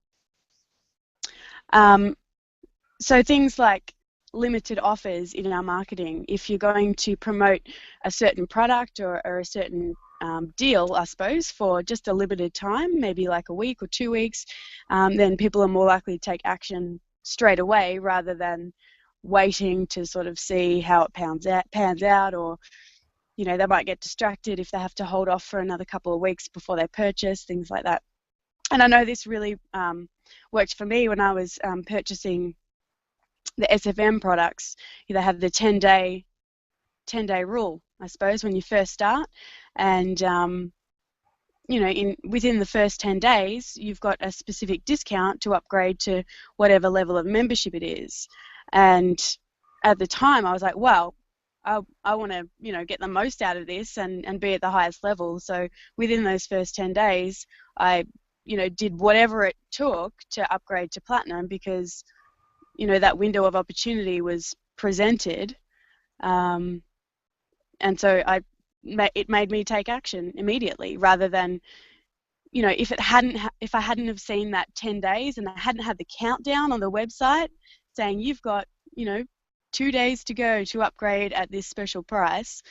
So things like limited offers in our marketing. If you're going to promote a certain product or a certain deal, I suppose, for just a limited time, maybe like a week or 2 weeks, then people are more likely to take action straight away rather than waiting to sort of see how it pans out, or they might get distracted if they have to hold off for another couple of weeks before they purchase, things like that. And I know this really worked for me when I was purchasing the SFM products. They have the 10-day rule, I suppose, when you first start, and within the first 10 days, you've got a specific discount to upgrade to whatever level of membership it is. And at the time, I was like, well, I want to, get the most out of this and be at the highest level. So within those first 10 days, I, did whatever it took to upgrade to platinum because, that window of opportunity was presented. And so it made me take action immediately rather than, if I hadn't have seen that 10 days and I hadn't had the countdown on the website saying you've got, 2 days to go to upgrade at this special price,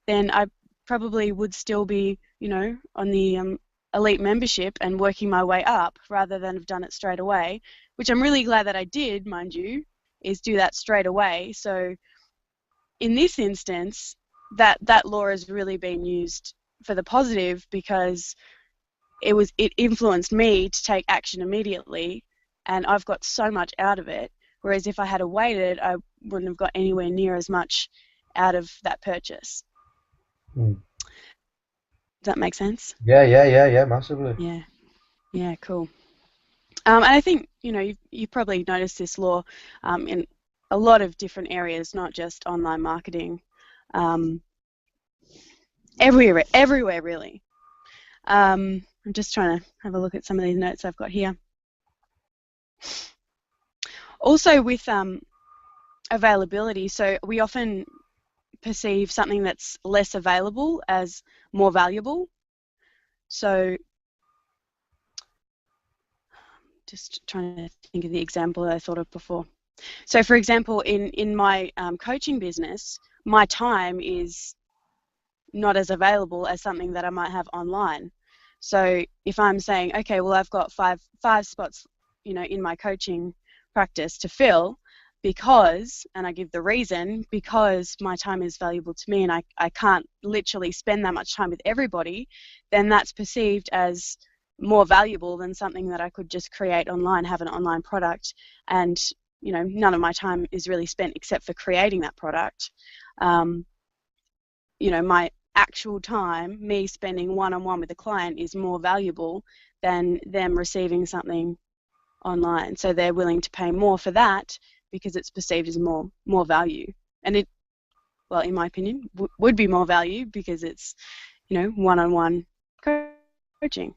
then I probably would still be, on the elite membership and working my way up rather than have done it straight away, which I'm really glad that I did, mind you, is do that straight away. So in this instance, that law has really been used for the positive because it influenced me to take action immediately, and I've got so much out of it. Whereas if I had waited, I wouldn't have got anywhere near as much out of that purchase. Does that make sense? Yeah, massively. Yeah, cool. And I think, you've probably noticed this law in a lot of different areas, not just online marketing. Everywhere really. I'm just trying to have a look at some of these notes I've got here. Also with availability, so we often perceive something that's less available as more valuable. So just trying to think of the example that I thought of before. So for example, in my coaching business, my time is not as available as something that I might have online. So if I'm saying, okay, well, I've got five spots, in my coaching practice to fill because, and I give the reason, because my time is valuable to me and I can't literally spend that much time with everybody, then that's perceived as more valuable than something that I could just create online, have an online product, and none of my time is really spent except for creating that product. My actual time, me spending one-on-one with a client, is more valuable than them receiving something online. So they're willing to pay more for that because it's perceived as more value. And it, well, in my opinion, would be more value because it's, one-on-one coaching.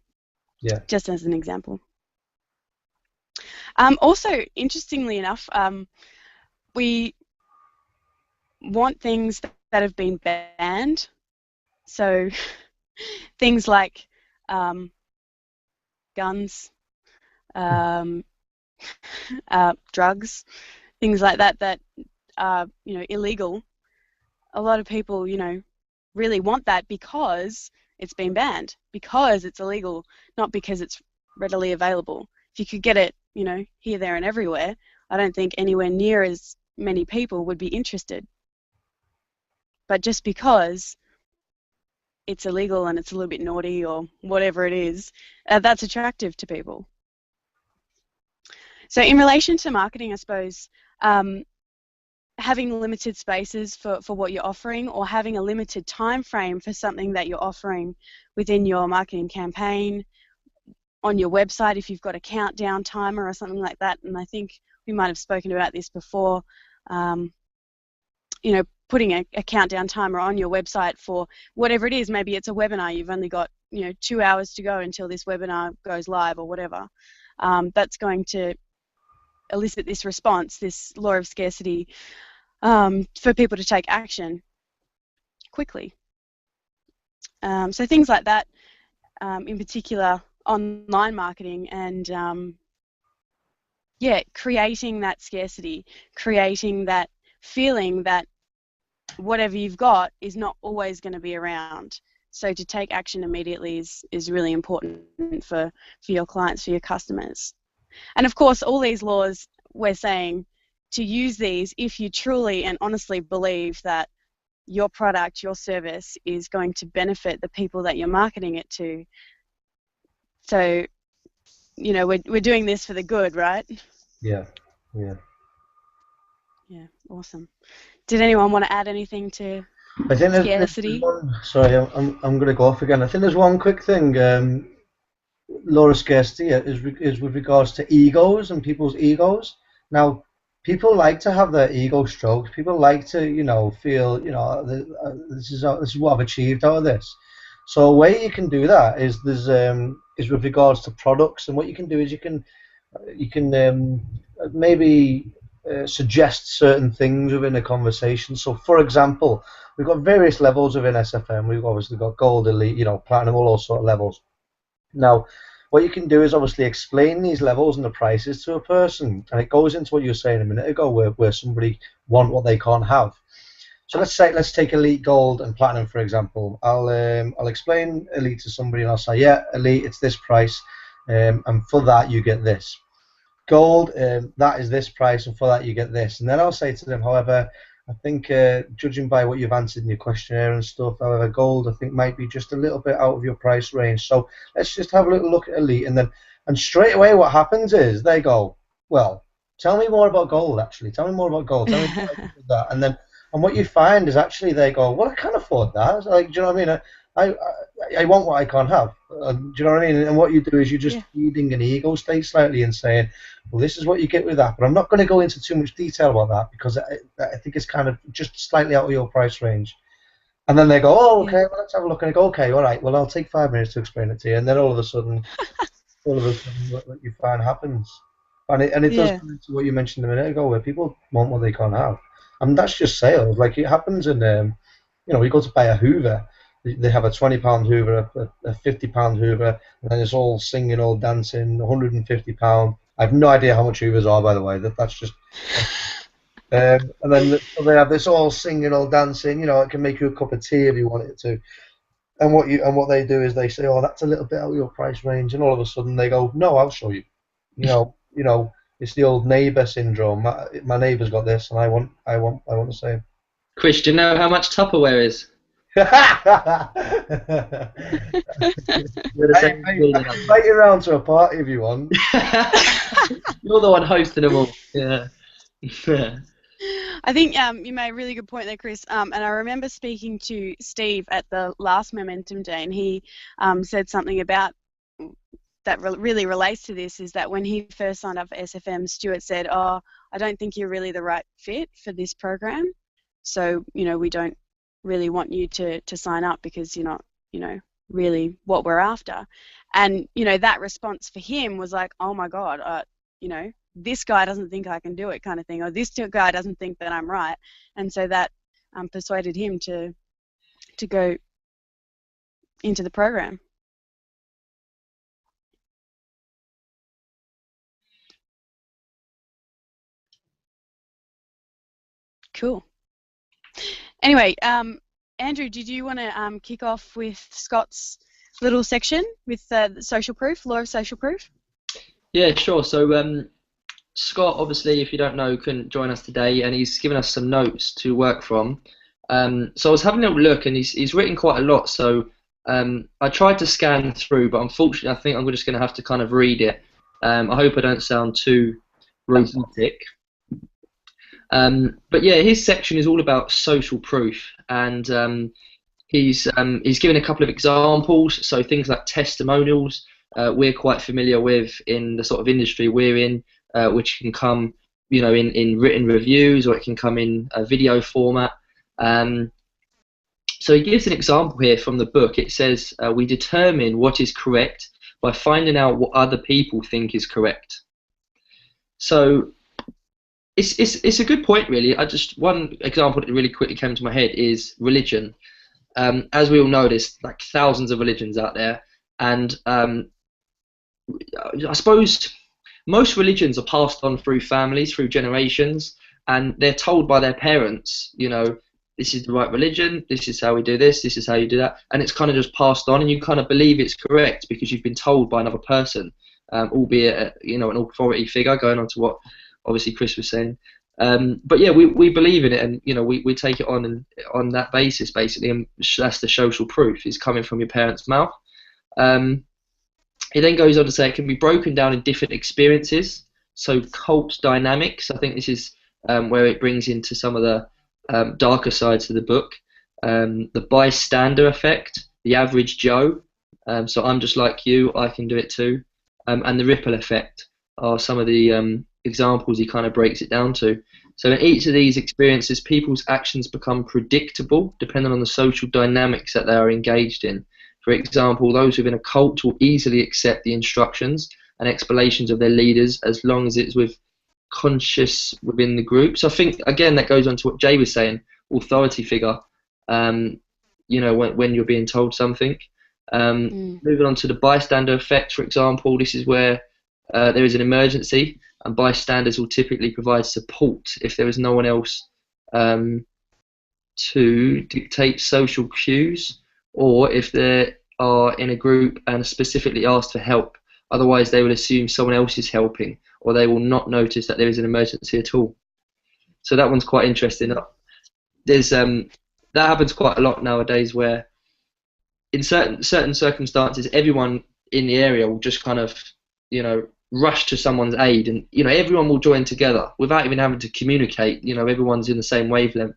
Yeah. Just as an example. Also, interestingly enough, we want things that have been banned. So things like guns, drugs, things like that are illegal. A lot of people really want that because it's been banned, because it's illegal, not because it's readily available. If you could get it here, there and everywhere, I don't think anywhere near as many people would be interested. But just because it's illegal and it's a little bit naughty or whatever it is, that's attractive to people. So in relation to marketing, I suppose, having limited spaces for what you're offering, or having a limited time frame for something that you're offering within your marketing campaign, on your website if you've got a countdown timer or something like that. And I think we might have spoken about this before, putting a countdown timer on your website for whatever it is. Maybe it's a webinar, you've only got 2 hours to go until this webinar goes live or whatever. That's going to elicit this response, this law of scarcity, for people to take action quickly. So things like that, in particular, online marketing and creating that scarcity, creating that feeling that whatever you've got is not always going to be around. So to take action immediately is really important for your clients, for your customers. And of course, all these laws, we're saying to use these if you truly and honestly believe that your product, your service is going to benefit the people that you're marketing it to. So, you know, we're doing this for the good, right? Yeah. Yeah, awesome. Did anyone want to add anything to I think scarcity? Sorry, I'm going to go off again. I think there's one quick thing. Law of scarcity is with regards to egos and people's egos. Now, people like to have their ego strokes. People like to, feel, this is what I've achieved out of this. So a way you can do that is with regards to products, and what you can do is you can maybe suggest certain things within a conversation. So, for example, we've got various levels within SFM. We've obviously got gold, elite, platinum, all those sort of levels. Now, what you can do is obviously explain these levels and the prices to a person, and it goes into what you were saying a minute ago, where somebody want what they can't have. So let's take elite, gold, and platinum for example. I'll explain elite to somebody, and I'll say, yeah, elite, it's this price, and for that you get this. Gold, that is this price, and for that you get this. And then I'll say to them, however, I think judging by what you've answered in your questionnaire and stuff, however, gold I think might be just a little bit out of your price range. So let's just have a little look at elite, and straight away what happens is they go, well, tell me more about gold. Actually, tell me more about gold. Tell me more about that. And what you find is actually they go, well, I can't afford that. Like, do you know what I mean? I want what I can't have. Do you know what I mean? And what you do is you're just feeding an ego state slightly and saying, well, this is what you get with that. But I'm not going to go into too much detail about that because I think it's kind of just slightly out of your price range. And then they go, oh, okay, well, let's have a look. And I go, okay, all right, well, I'll take 5 minutes to explain it to you. And then all of a sudden what you find happens. And it does come into what you mentioned a minute ago, where people want what they can't have. I mean, that's just sales. Like, it happens in, you go to buy a Hoover. They have a £20 Hoover, a £50 Hoover, and then it's all singing, all dancing, £150. I have no idea how much Hoovers are, by the way. That's just... and then they have this all singing, all dancing. It can make you a cup of tea if you want it to. And what they do is they say, oh, that's a little bit out of your price range, and all of a sudden they go, no, I'll show you. It's the old neighbour syndrome. My neighbour's got this, and I want the same. Chris, do you know how much Tupperware is? I invite you around to a party if you want. You're the one hosting them all. Yeah. I think you made a really good point there, Chris. And I remember speaking to Steve at the last Momentum Day, and he said something about that really relates to this, is that when he first signed up for SFM, Stuart said, oh, I don't think you're really the right fit for this program. So, we don't really want you to sign up because you're not, really what we're after. And, that response for him was like, oh my God, this guy doesn't think I can do it kind of thing, or this guy doesn't think that I'm right. And so that persuaded him to go into the program. Cool. Anyway, Andrew, did you want to kick off with Scott's little section with the social proof, law of social proof? Yeah, sure. So Scott, obviously, if you don't know, couldn't join us today, and he's given us some notes to work from. So I was having a little look, and he's written quite a lot. So I tried to scan through, but unfortunately, I think I'm just going to have to kind of read it. I hope I don't sound too robotic. But yeah, his section is all about social proof, and he's given a couple of examples. So things like testimonials, we're quite familiar with in the sort of industry we're in, which can come, in written reviews, or it can come in a video format. So he gives an example here from the book. It says, we determine what is correct by finding out what other people think is correct. So It's a good point, really. One example that really quickly came to my head is religion. As we all know, there's like thousands of religions out there, and I suppose most religions are passed on through families, through generations, and they're told by their parents, this is the right religion, this is how we do this is how you do that, and it's kind of just passed on, and you kind of believe it's correct because you've been told by another person, albeit an authority figure, going on to what obviously Chris was saying. But yeah, we believe in it, and we take it on that basis basically, and that's the social proof is coming from your parents' mouth. It then goes on to say it can be broken down in different experiences. So cult dynamics, I think this is where it brings into some of the darker sides of the book. The bystander effect, the average Joe. So I'm just like you, I can do it too. And the ripple effect are some of the examples he kind of breaks it down to. So in each of these experiences, people's actions become predictable depending on the social dynamics that they are engaged in. For example, those within a cult will easily accept the instructions and explanations of their leaders as long as it's with conscious within the group. So I think, again, that goes on to what Jay was saying, authority figure, when you're being told something. Moving on to the bystander effect, for example, this is where there is an emergency and bystanders will typically provide support if there is no one else to dictate social cues, or if they are in a group and specifically asked for help. Otherwise, they will assume someone else is helping, or they will not notice that there is an emergency at all. So that one's quite interesting. There's that happens quite a lot nowadays, where in certain circumstances, everyone in the area will just kind of, rush to someone's aid, and everyone will join together without even having to communicate. Everyone's in the same wavelength.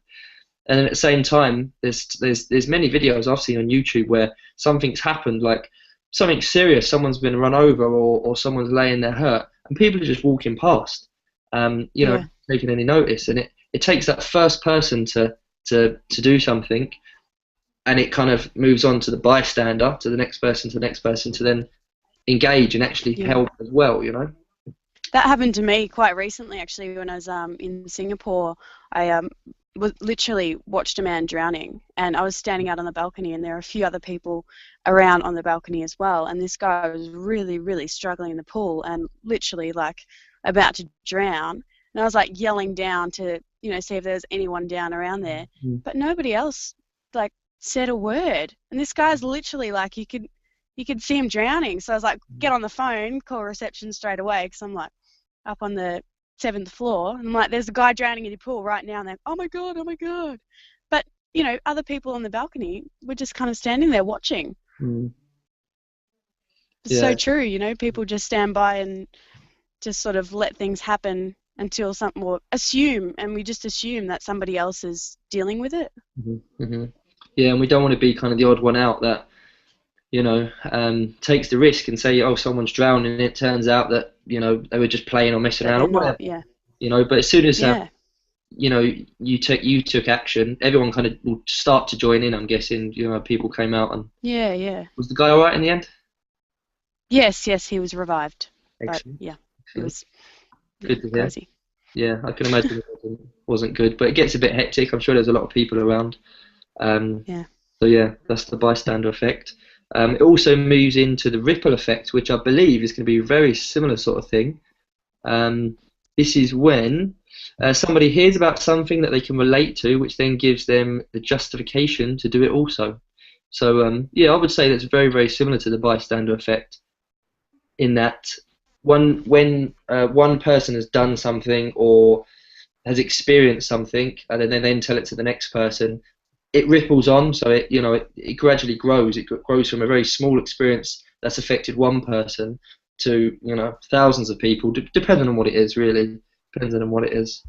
And then at the same time, there's many videos I've seen on YouTube where something's happened, like something serious, someone's been run over, or someone's laying there hurt, and people are just walking past, taking any notice. And it takes that first person to do something, and it kind of moves on to the bystander, to the next person, to then engage and actually help as well. That happened to me quite recently, actually, when I was in Singapore. I literally watched a man drowning, and I was standing out on the balcony, and there were a few other people around on the balcony as well, and this guy was really, really struggling in the pool and literally like about to drown, and I was like yelling down to see if there was anyone down around there, but nobody else like said a word, and this guy's literally like you could see him drowning. So I was like, get on the phone, call reception straight away, because I'm like up on the 7th floor, and I'm like, there's a guy drowning in the pool right now, and they're, oh my god. But other people on the balcony were just kind of standing there watching. It's so true. People just stand by and just sort of let things happen until something, or assume, and we just assume that somebody else is dealing with it. Yeah, and we don't want to be kind of the odd one out that takes the risk and say, oh, someone's drowning, and it turns out that they were just playing or messing around or whatever. But as soon as you took action, everyone kind of will start to join in. I'm guessing people came out and Was the guy all right in the end? Yes, he was revived. Excellent. But it was good to hear. crazy. Yeah, I can imagine it wasn't good, but it gets a bit hectic. I'm sure there's a lot of people around. So yeah, that's the bystander effect. It also moves into the ripple effect, which I believe is going to be a very similar sort of thing. This is when somebody hears about something that they can relate to, which then gives them the justification to do it also. So I would say that's very, very similar to the bystander effect, in that when one person has done something or has experienced something, and then they then tell it to the next person, it ripples on, so it gradually grows. It grows from a very small experience that's affected one person to thousands of people, depending on what it is, really. Depending on what it is.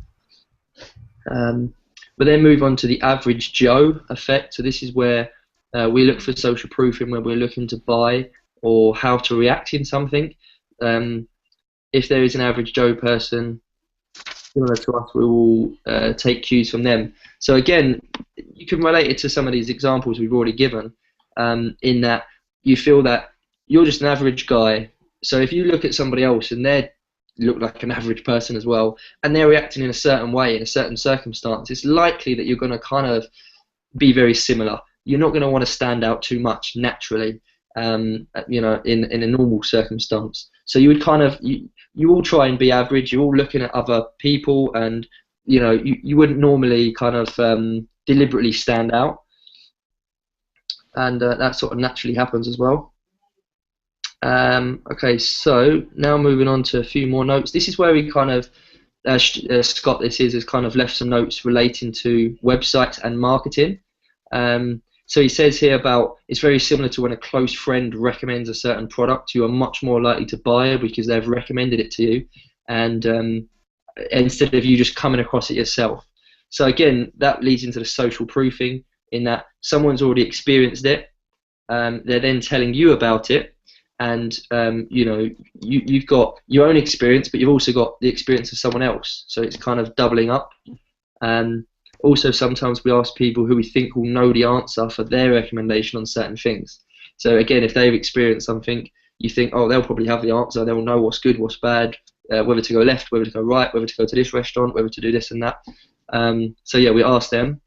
But then move on to the average Joe effect. So this is where we look for social proofing, where we're looking to buy or how to react in something. If there is an average Joe person similar to us, we will take cues from them. So again, you can relate it to some of these examples we've already given, in that you feel that you're just an average guy. So if you look at somebody else and they're look like an average person as well, and they're reacting in a certain way in a certain circumstance, it's likely that you're going to kind of be very similar. You're not going to want to stand out too much naturally, you know, in a normal circumstance. So you would kind of, you all try and be average. You're all looking at other people, and you know, you wouldn't normally kind of deliberately stand out, and that sort of naturally happens as well. Okay, so now moving on to a few more notes. This is where we kind of Scott, has kind of left some notes relating to websites and marketing. So he says here about, it's very similar to when a close friend recommends a certain product. You are much more likely to buy it because they've recommended it to you, and instead of you just coming across it yourself. So again, that leads into the social proofing, in that someone's already experienced it, they're then telling you about it, and you know, you've got your own experience, but you've also got the experience of someone else, so it's kind of doubling up. Also, sometimes we ask people who we think will know the answer for their recommendation on certain things. So again, if they've experienced something, you think, oh, they'll probably have the answer, they'll know what's good, what's bad, whether to go left, whether to go right, whether to go to this restaurant, whether to do this and that. So yeah, we ask them.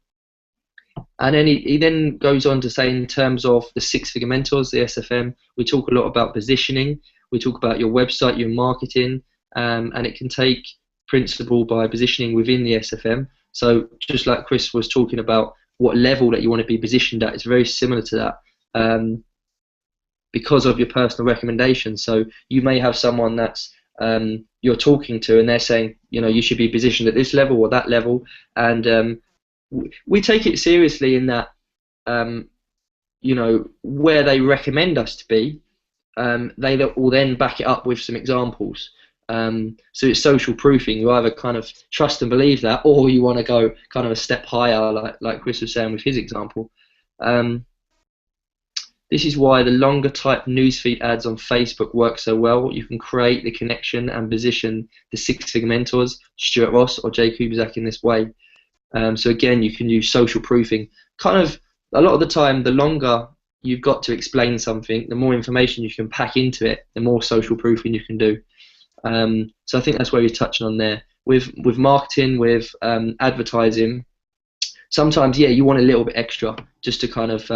And then he then goes on to say, in terms of the six-figure mentors, the SFM, we talk a lot about positioning. We talk about your website, your marketing, and it can take principle by positioning within the SFM. So just like Chris was talking about, what level that you want to be positioned at, it's very similar to that, because of your personal recommendations. So you may have someone that's you're talking to, and they're saying, you know, you should be positioned at this level or that level, and we take it seriously in that, you know, where they recommend us to be, they will then back it up with some examples. So it's social proofing. You either kind of trust and believe that, or you want to go kind of a step higher, like Chris was saying with his example. This is why the longer type newsfeed ads on Facebook work so well. You can create the connection and position the six-figure mentors, Stuart Ross or Jay Kubizak, in this way. So again, you can use social proofing. Kind of a lot of the time, the longer you've got to explain something, the more information you can pack into it, the more social proofing you can do. So I think that's where you're touching on there. With marketing, with advertising, sometimes, yeah, you want a little bit extra just to kind of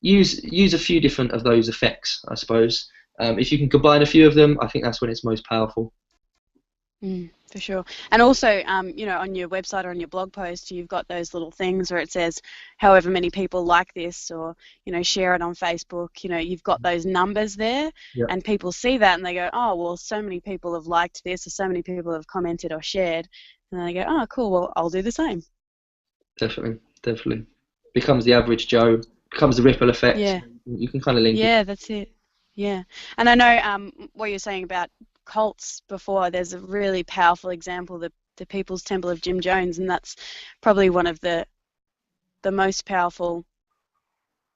use a few different of those effects, I suppose. If you can combine a few of them, I think that's when it's most powerful. For sure. And also, you know, on your website or on your blog post, you've got those little things where it says however many people like this, or, you know, share it on Facebook. You know, you've got those numbers there, Yep. and people see that and they go, oh, well, so many people have liked this, or so many people have commented or shared, and then they go, oh, cool, well, I'll do the same. Definitely. Becomes the average Joe, becomes the ripple effect. Yeah. You can kind of link it. Yeah, that's it. Yeah. And I know what you're saying about cults before. There's a really powerful example, the People's Temple of Jim Jones, and that's probably one of the most powerful,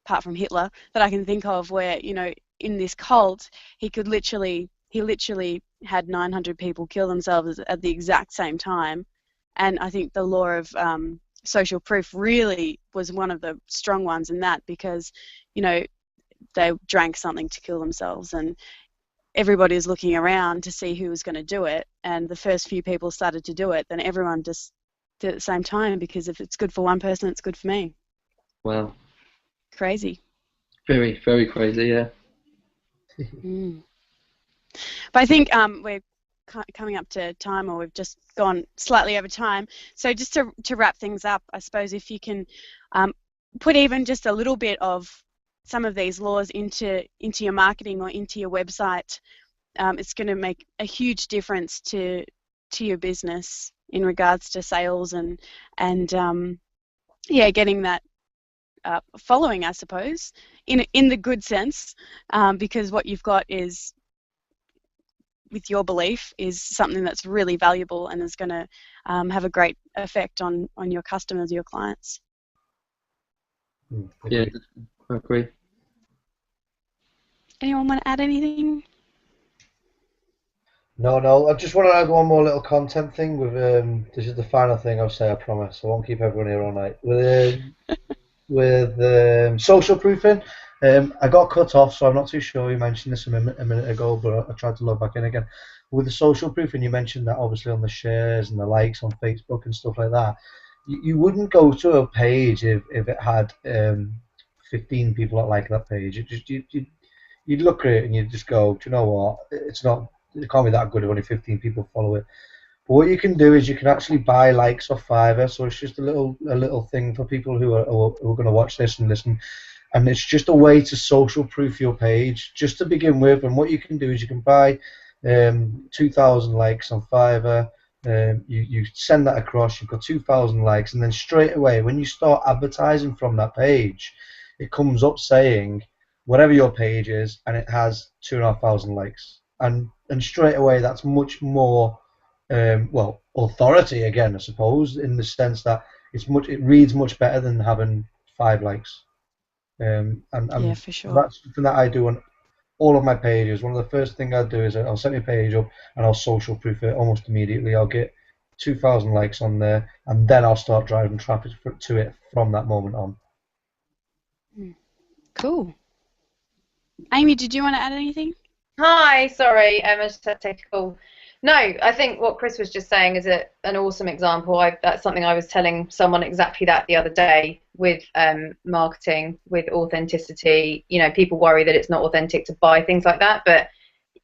apart from Hitler, that I can think of, where, you know, in this cult, he literally had 900 people kill themselves at the exact same time. And I think the law of social proof really was one of the strong ones in that, because, you know, they drank something to kill themselves, and everybody was looking around to see who was going to do it, and the first few people started to do it, then everyone just did it at the same time, because if it's good for one person, it's good for me. Wow. Crazy. Very, very crazy, yeah. But I think we're coming up to time, or we've just gone slightly over time. So just to wrap things up, I suppose if you can put even just a little bit of some of these laws into your marketing or into your website, it's going to make a huge difference to your business in regards to sales and yeah, getting that following, I suppose, in the good sense, because what you've got is, with your belief, is something that's really valuable and is going to have a great effect on your customers, your clients. Yeah, I agree. Anyone want to add anything? No. I just want to add one more little content thing. With this is the final thing I'll say. I promise. I won't keep everyone here all night. With social proofing, I got cut off, so I'm not too sure. You mentioned this a minute ago, but I tried to log back in again. With the social proof, and you mentioned that obviously on the shares and the likes on Facebook and stuff like that, you wouldn't go to a page if it had 15 people that like that page. You'd look at it and you'd just go, do you know what? It can't be that good if only 15 people follow it. But what you can do is you can actually buy likes off Fiverr, so it's just a little thing for people who are going to watch this and listen, and it's just a way to social proof your page just to begin with. And what you can do is you can buy 2,000 likes on Fiverr. You send that across, you've got 2,000 likes, and then straight away when you start advertising from that page, it comes up saying whatever your page is, and it has 2,500 likes, and straight away that's much more authority again, I suppose, in the sense that it reads much better than having 5 likes. And Yeah, for sure. That's something that I do on all of my pages. One of the first things I do is I'll set my page up and I'll social proof it almost immediately. I'll get 2,000 likes on there, and then I'll start driving traffic to it from that moment on. Cool. Amy, did you want to add anything? Hi, sorry, I just had to take a call. No, I think what Chris was just saying is an awesome example. That's something I was telling someone exactly that the other day with marketing, with authenticity. You know, people worry that it's not authentic to buy things like that, but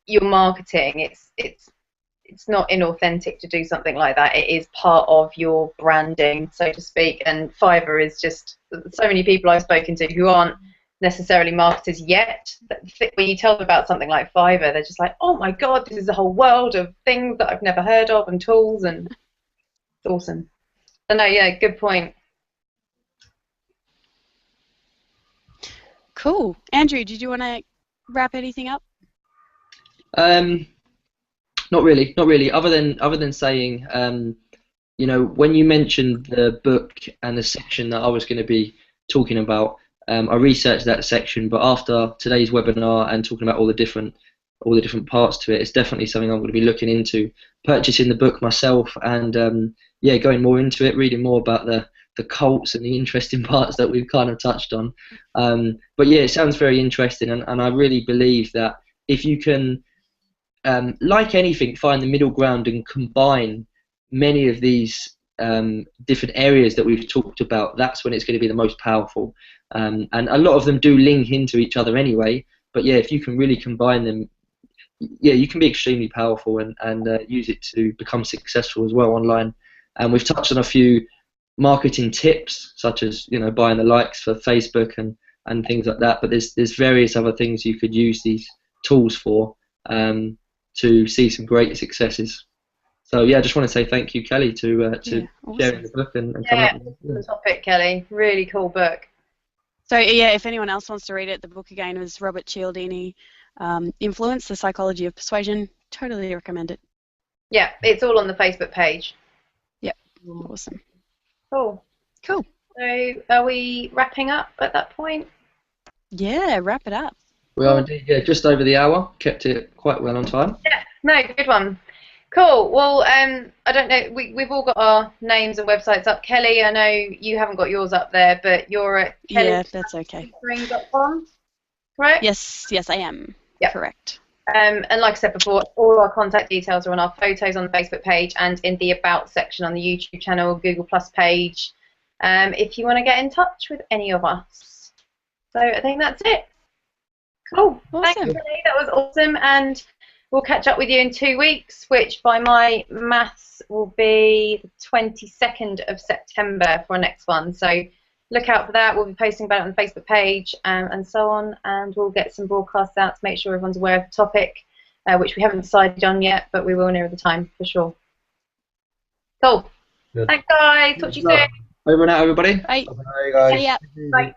your marketing, it's not inauthentic to do something like that. It is part of your branding, so to speak. And Fiverr is just so many people I've spoken to who aren't necessarily marketers yet. When you tell them about something like Fiverr, they're just like, oh my god, this is a whole world of things that I've never heard of and tools, and it's awesome. So no, yeah, good point. Cool. Andrew, did you want to wrap anything up? Not really. Other than saying, you know, when you mentioned the book and the section that I was going to be talking about, I researched that section, but after today's webinar and talking about all the different parts to it, it's definitely something I'm going to be looking into, purchasing the book myself, and going more into it, reading more about the cults and the interesting parts that we've kind of touched on. But yeah, it sounds very interesting, and I really believe that if you can, like anything, find the middle ground and combine many of these different areas that we've talked about, that's when it's going to be the most powerful. And a lot of them do link into each other anyway, but yeah, if you can really combine them, yeah, you can be extremely powerful and use it to become successful as well online. And we've touched on a few marketing tips, such as, you know, buying the likes for Facebook and things like that, but there's various other things you could use these tools for to see some great successes. So yeah, I just want to say thank you, Kelly, to awesome. sharing the book and coming up with the topic, Kelly. Really cool book. So yeah, if anyone else wants to read it, the book again was Robert Cialdini, Influence, The Psychology of Persuasion. Totally recommend it. Yeah, it's all on the Facebook page. Yep, awesome. Cool. So are we wrapping up at that point? Yeah, wrap it up. We are indeed, yeah, just over the hour. Kept it quite well on time. Yeah, no, good one. Cool. Well, I don't know. We've all got our names and websites up. Kelly, I know you haven't got yours up there, but you're at Yeah, that's okay. kelly.com, correct? Yes, I am. Yep. Correct. And like I said before, all our contact details are on our photos on the Facebook page and in the About section on the YouTube channel, Google Plus page, if you want to get in touch with any of us. So I think that's it. Cool. Awesome. Thanks, Kelly. That was awesome. And we'll catch up with you in 2 weeks, which by my maths will be the 22nd of September for our next one. So look out for that. We'll be posting about it on the Facebook page and so on, and we'll get some broadcasts out to make sure everyone's aware of the topic, which we haven't decided on yet, but we will near the time for sure. Cool. Good. Thanks, guys. Talk to you soon. Over and out, everybody. Bye. Bye, guys. See ya. Bye.